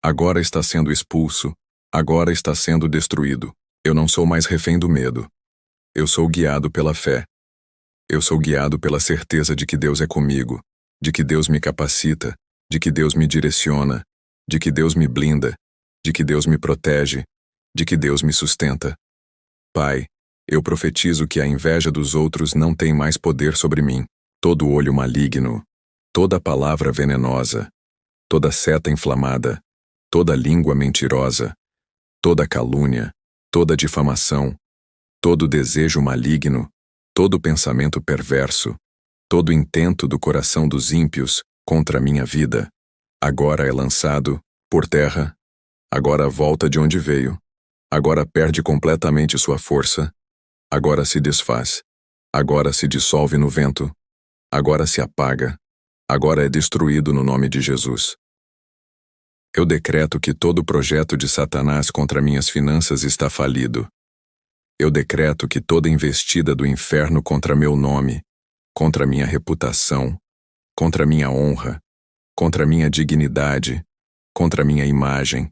agora está sendo expulso, agora está sendo destruído. Eu não sou mais refém do medo. Eu sou guiado pela fé. Eu sou guiado pela certeza de que Deus é comigo, de que Deus me capacita, de que Deus me direciona, de que Deus me blinda, de que Deus me protege, de que Deus me sustenta. Pai, eu profetizo que a inveja dos outros não tem mais poder sobre mim. Todo olho maligno, toda palavra venenosa, toda seta inflamada, toda língua mentirosa, toda calúnia, toda difamação, todo desejo maligno, todo pensamento perverso, todo intento do coração dos ímpios contra a minha vida, agora é lançado por terra, agora volta de onde veio, agora perde completamente sua força, agora se desfaz, agora se dissolve no vento, agora se apaga, agora é destruído no nome de Jesus. Eu decreto que todo projeto de Satanás contra minhas finanças está falido. Eu decreto que toda investida do inferno contra meu nome, contra minha reputação, contra minha honra, contra minha dignidade, contra minha imagem,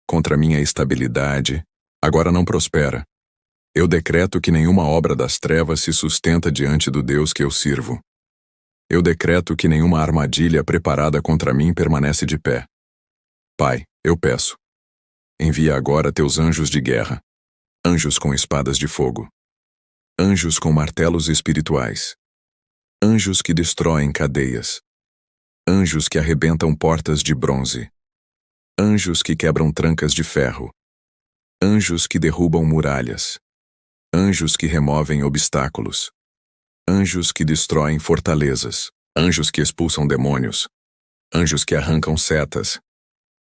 contra minha estabilidade, agora não prospera. Eu decreto que nenhuma obra das trevas se sustenta diante do Deus que eu sirvo. Eu decreto que nenhuma armadilha preparada contra mim permanece de pé. Pai, eu peço. Envia agora teus anjos de guerra. Anjos com espadas de fogo. Anjos com martelos espirituais. Anjos que destroem cadeias. Anjos que arrebentam portas de bronze. Anjos que quebram trancas de ferro. Anjos que derrubam muralhas. Anjos que removem obstáculos. Anjos que destroem fortalezas. Anjos que expulsam demônios. Anjos que arrancam setas.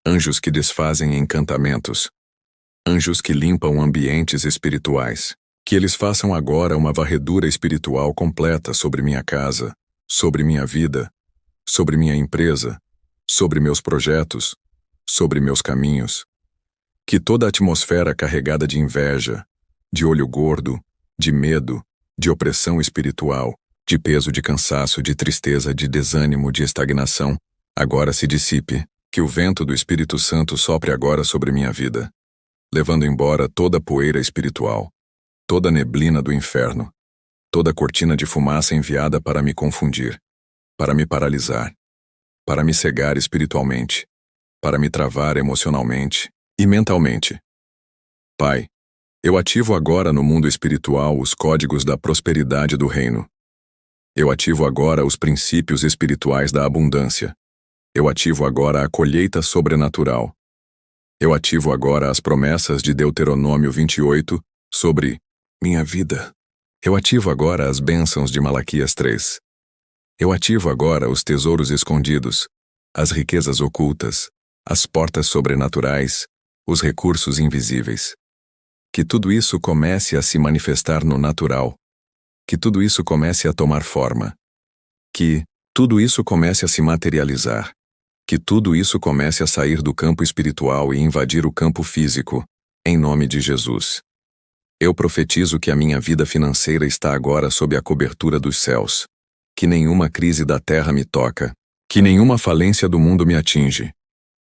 Anjos que desfazem encantamentos. Anjos que limpam ambientes espirituais. Que eles façam agora uma varredura espiritual completa sobre minha casa, sobre minha vida, sobre minha empresa, sobre meus projetos, sobre meus caminhos. Que toda a atmosfera carregada de inveja, de olho gordo, de medo, de opressão espiritual, de peso de cansaço, de tristeza, de desânimo, de estagnação, agora se dissipe. Que o vento do Espírito Santo sopre agora sobre minha vida, levando embora toda a poeira espiritual, toda a neblina do inferno, toda a cortina de fumaça enviada para me confundir, para me paralisar, para me cegar espiritualmente, para me travar emocionalmente e mentalmente. Pai, eu ativo agora no mundo espiritual os códigos da prosperidade do reino. Eu ativo agora os princípios espirituais da abundância. Eu ativo agora a colheita sobrenatural. Eu ativo agora as promessas de Deuteronômio 28 sobre minha vida. Eu ativo agora as bênçãos de Malaquias 3. Eu ativo agora os tesouros escondidos, as riquezas ocultas, as portas sobrenaturais, os recursos invisíveis. Que tudo isso comece a se manifestar no natural. Que tudo isso comece a tomar forma. Que tudo isso comece a se materializar. Que tudo isso comece a sair do campo espiritual e invadir o campo físico, em nome de Jesus. Eu profetizo que a minha vida financeira está agora sob a cobertura dos céus. Que nenhuma crise da terra me toca. Que nenhuma falência do mundo me atinge.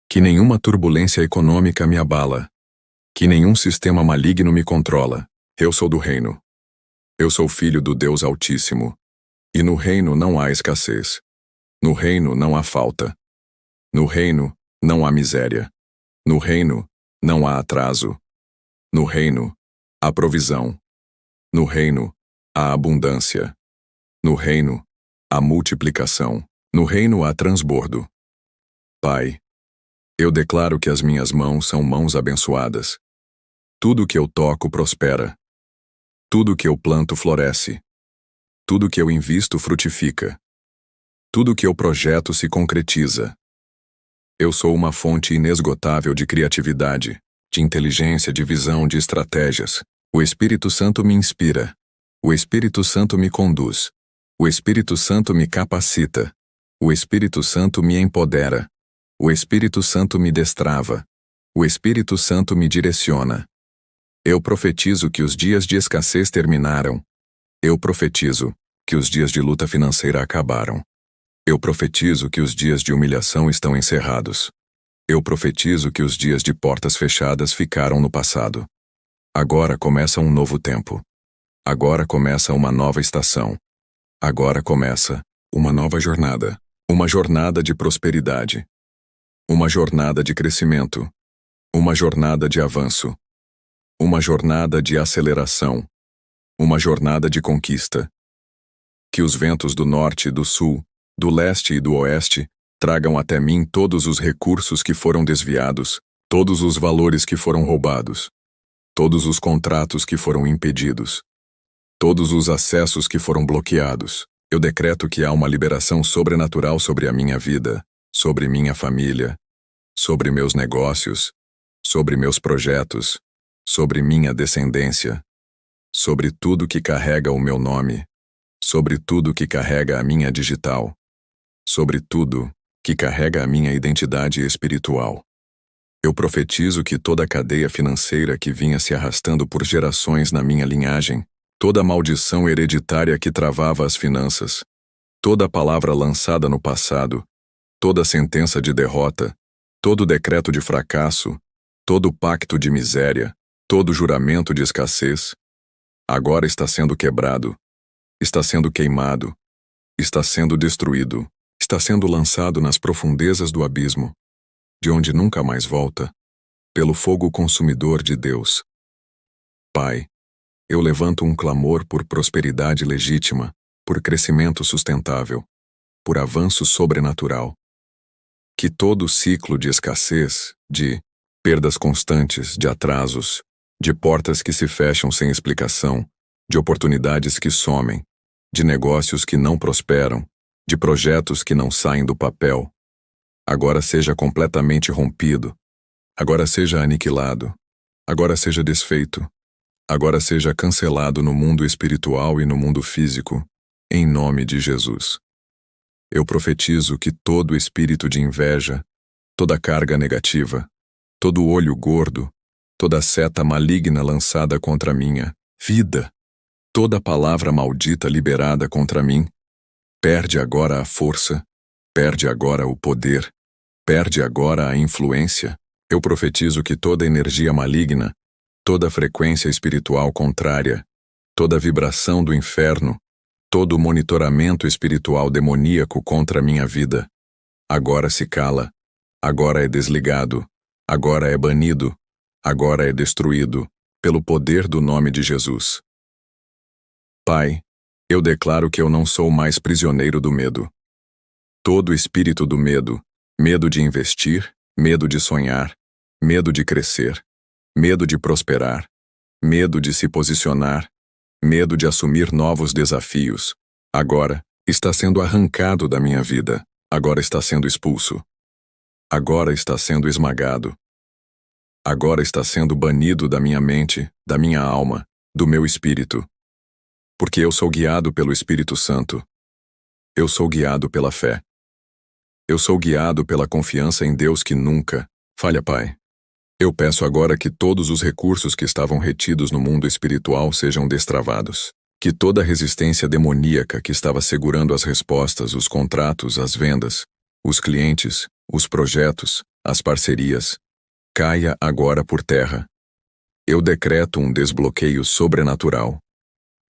Que nenhuma turbulência econômica me abala. Que nenhum sistema maligno me controla. Eu sou do reino. Eu sou filho do Deus Altíssimo. E no reino não há escassez. No reino não há falta. No reino não há miséria. No reino não há atraso. No reino há provisão. No reino há abundância. No reino há multiplicação. No reino há transbordo. Pai, eu declaro que as minhas mãos são mãos abençoadas. Tudo que eu toco prospera. Tudo que eu planto floresce. Tudo que eu invisto frutifica. Tudo que eu projeto se concretiza. Eu sou uma fonte inesgotável de criatividade, de inteligência, de visão, de estratégias. O Espírito Santo me inspira. O Espírito Santo me conduz. O Espírito Santo me capacita. O Espírito Santo me empodera. O Espírito Santo me destrava. O Espírito Santo me direciona. Eu profetizo que os dias de escassez terminaram. Eu profetizo que os dias de luta financeira acabaram. Eu profetizo que os dias de humilhação estão encerrados. Eu profetizo que os dias de portas fechadas ficaram no passado. Agora começa um novo tempo. Agora começa uma nova estação. Agora começa uma nova jornada. Uma jornada de prosperidade. Uma jornada de crescimento. Uma jornada de avanço. Uma jornada de aceleração. Uma jornada de conquista. Que os ventos do norte e do sul, do leste e do oeste, tragam até mim todos os recursos que foram desviados, todos os valores que foram roubados, todos os contratos que foram impedidos, todos os acessos que foram bloqueados. Eu decreto que há uma liberação sobrenatural sobre a minha vida, sobre minha família, sobre meus negócios, sobre meus projetos, sobre minha descendência, sobre tudo que carrega o meu nome, sobre tudo que carrega a minha digital, sobre tudo que carrega a minha identidade espiritual. Eu profetizo que toda a cadeia financeira que vinha se arrastando por gerações na minha linhagem, toda a maldição hereditária que travava as finanças, toda a palavra lançada no passado, toda a sentença de derrota, todo decreto de fracasso, todo pacto de miséria, todo juramento de escassez, agora está sendo quebrado, está sendo queimado, está sendo destruído, está sendo lançado nas profundezas do abismo, de onde nunca mais volta, pelo fogo consumidor de Deus. Pai, eu levanto um clamor por prosperidade legítima, por crescimento sustentável, por avanço sobrenatural. Que todo ciclo de escassez, de perdas constantes, de atrasos, de portas que se fecham sem explicação, de oportunidades que somem, de negócios que não prosperam, de projetos que não saem do papel, agora seja completamente rompido, agora seja aniquilado, agora seja desfeito, agora seja cancelado no mundo espiritual e no mundo físico, em nome de Jesus. Eu profetizo que todo espírito de inveja, toda carga negativa, todo olho gordo, toda seta maligna lançada contra minha vida, toda palavra maldita liberada contra mim, perde agora a força, perde agora o poder, perde agora a influência. Eu profetizo que toda energia maligna, toda frequência espiritual contrária, toda vibração do inferno, todo monitoramento espiritual demoníaco contra a minha vida, agora se cala, agora é desligado, agora é banido, agora é destruído, pelo poder do nome de Jesus. Pai, eu declaro que eu não sou mais prisioneiro do medo. Todo espírito do medo, medo de investir, medo de sonhar, medo de crescer, medo de prosperar, medo de se posicionar, medo de assumir novos desafios, agora está sendo arrancado da minha vida, agora está sendo expulso, agora está sendo esmagado, agora está sendo banido da minha mente, da minha alma, do meu espírito. Porque eu sou guiado pelo Espírito Santo. Eu sou guiado pela fé. Eu sou guiado pela confiança em Deus que nunca falha, Pai. Eu peço agora que todos os recursos que estavam retidos no mundo espiritual sejam destravados. Que toda resistência demoníaca que estava segurando as respostas, os contratos, as vendas, os clientes, os projetos, as parcerias, caia agora por terra. Eu decreto um desbloqueio sobrenatural.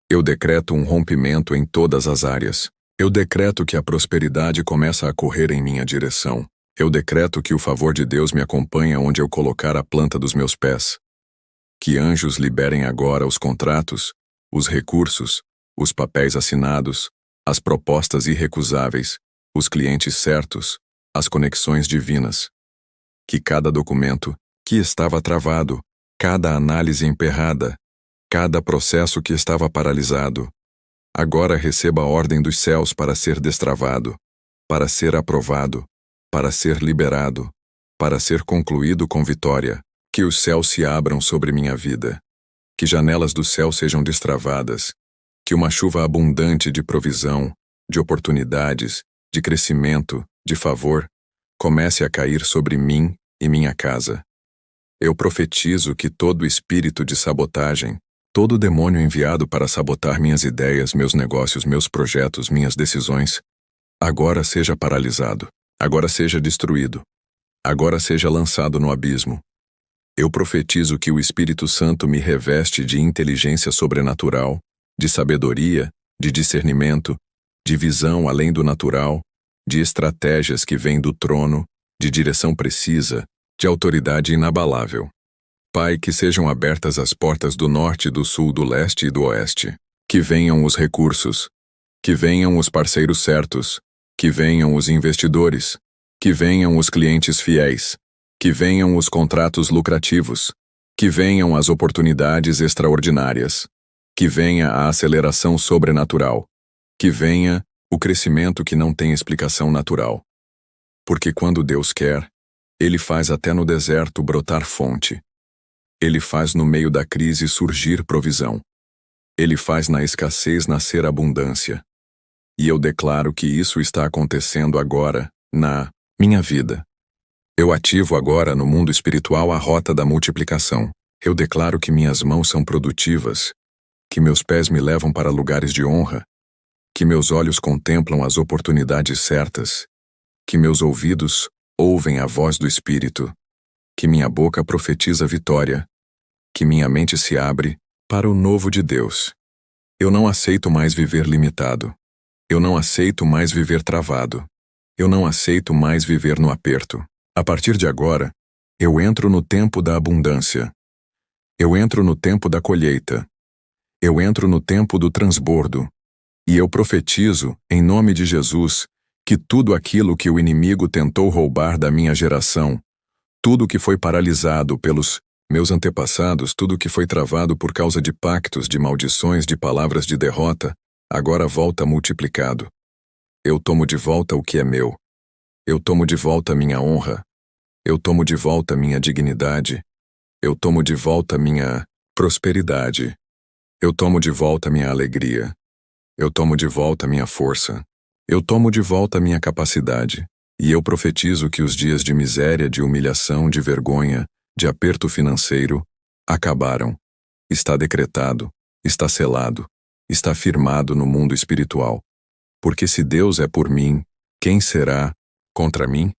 Eu decreto um rompimento em todas as áreas. Eu decreto que a prosperidade começa a correr em minha direção. Eu decreto que o favor de Deus me acompanha onde eu colocar a planta dos meus pés. Que anjos liberem agora os contratos, os recursos, os papéis assinados, as propostas irrecusáveis, os clientes certos, as conexões divinas. Que cada documento que estava travado, cada análise emperrada, cada processo que estava paralisado, agora receba a ordem dos céus para ser destravado, para ser aprovado, para ser liberado, para ser concluído com vitória. Que os céus se abram sobre minha vida. Que janelas do céu sejam destravadas. Que uma chuva abundante de provisão, de oportunidades, de crescimento, de favor, comece a cair sobre mim e minha casa. Eu profetizo que todo espírito de sabotagem, todo demônio enviado para sabotar minhas ideias, meus negócios, meus projetos, minhas decisões, agora seja paralisado, agora seja destruído, agora seja lançado no abismo. Eu profetizo que o Espírito Santo me reveste de inteligência sobrenatural, de sabedoria, de discernimento, de visão além do natural, de estratégias que vêm do trono, de direção precisa, de autoridade inabalável. Pai, que sejam abertas as portas do norte, do sul, do leste e do oeste. Que venham os recursos. Que venham os parceiros certos. Que venham os investidores. Que venham os clientes fiéis. Que venham os contratos lucrativos. Que venham as oportunidades extraordinárias. Que venha a aceleração sobrenatural. Que venha o crescimento que não tem explicação natural. Porque quando Deus quer, Ele faz até no deserto brotar fonte. Ele faz no meio da crise surgir provisão. Ele faz na escassez nascer abundância. E eu declaro que isso está acontecendo agora, na minha vida. Eu ativo agora no mundo espiritual a rota da multiplicação. Eu declaro que minhas mãos são produtivas, que meus pés me levam para lugares de honra, que meus olhos contemplam as oportunidades certas, que meus ouvidos ouvem a voz do Espírito, que minha boca profetiza vitória, que minha mente se abre para o novo de Deus. Eu não aceito mais viver limitado. Eu não aceito mais viver travado. Eu não aceito mais viver no aperto. A partir de agora, eu entro no tempo da abundância. Eu entro no tempo da colheita. Eu entro no tempo do transbordo. E eu profetizo, em nome de Jesus, que tudo aquilo que o inimigo tentou roubar da minha geração, tudo que foi paralisado pelos meus antepassados, tudo que foi travado por causa de pactos, de maldições, de palavras de derrota, agora volta multiplicado. Eu tomo de volta o que é meu. Eu tomo de volta minha honra. Eu tomo de volta minha dignidade. Eu tomo de volta minha prosperidade. Eu tomo de volta minha alegria. Eu tomo de volta minha força. Eu tomo de volta minha capacidade. E eu profetizo que os dias de miséria, de humilhação, de vergonha, de aperto financeiro, acabaram. Está decretado, está selado, está firmado no mundo espiritual. Porque se Deus é por mim, quem será contra mim?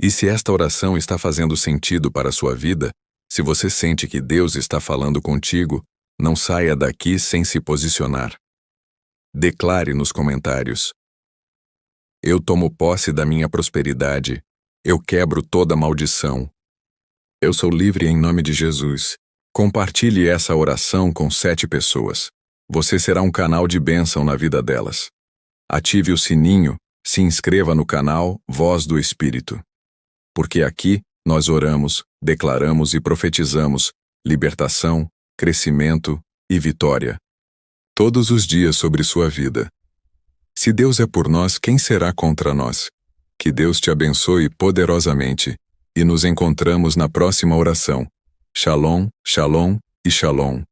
E se esta oração está fazendo sentido para a sua vida, se você sente que Deus está falando contigo, não saia daqui sem se posicionar. Declare nos comentários: eu tomo posse da minha prosperidade, eu quebro toda maldição. Eu sou livre em nome de Jesus. Compartilhe essa oração com 7 pessoas. Você será um canal de bênção na vida delas. Ative o sininho, se inscreva no canal Voz do Espírito. Porque aqui nós oramos, declaramos e profetizamos libertação, crescimento e vitória. Todos os dias sobre sua vida. Se Deus é por nós, quem será contra nós? Que Deus te abençoe poderosamente. E nos encontramos na próxima oração. Shalom, shalom e shalom.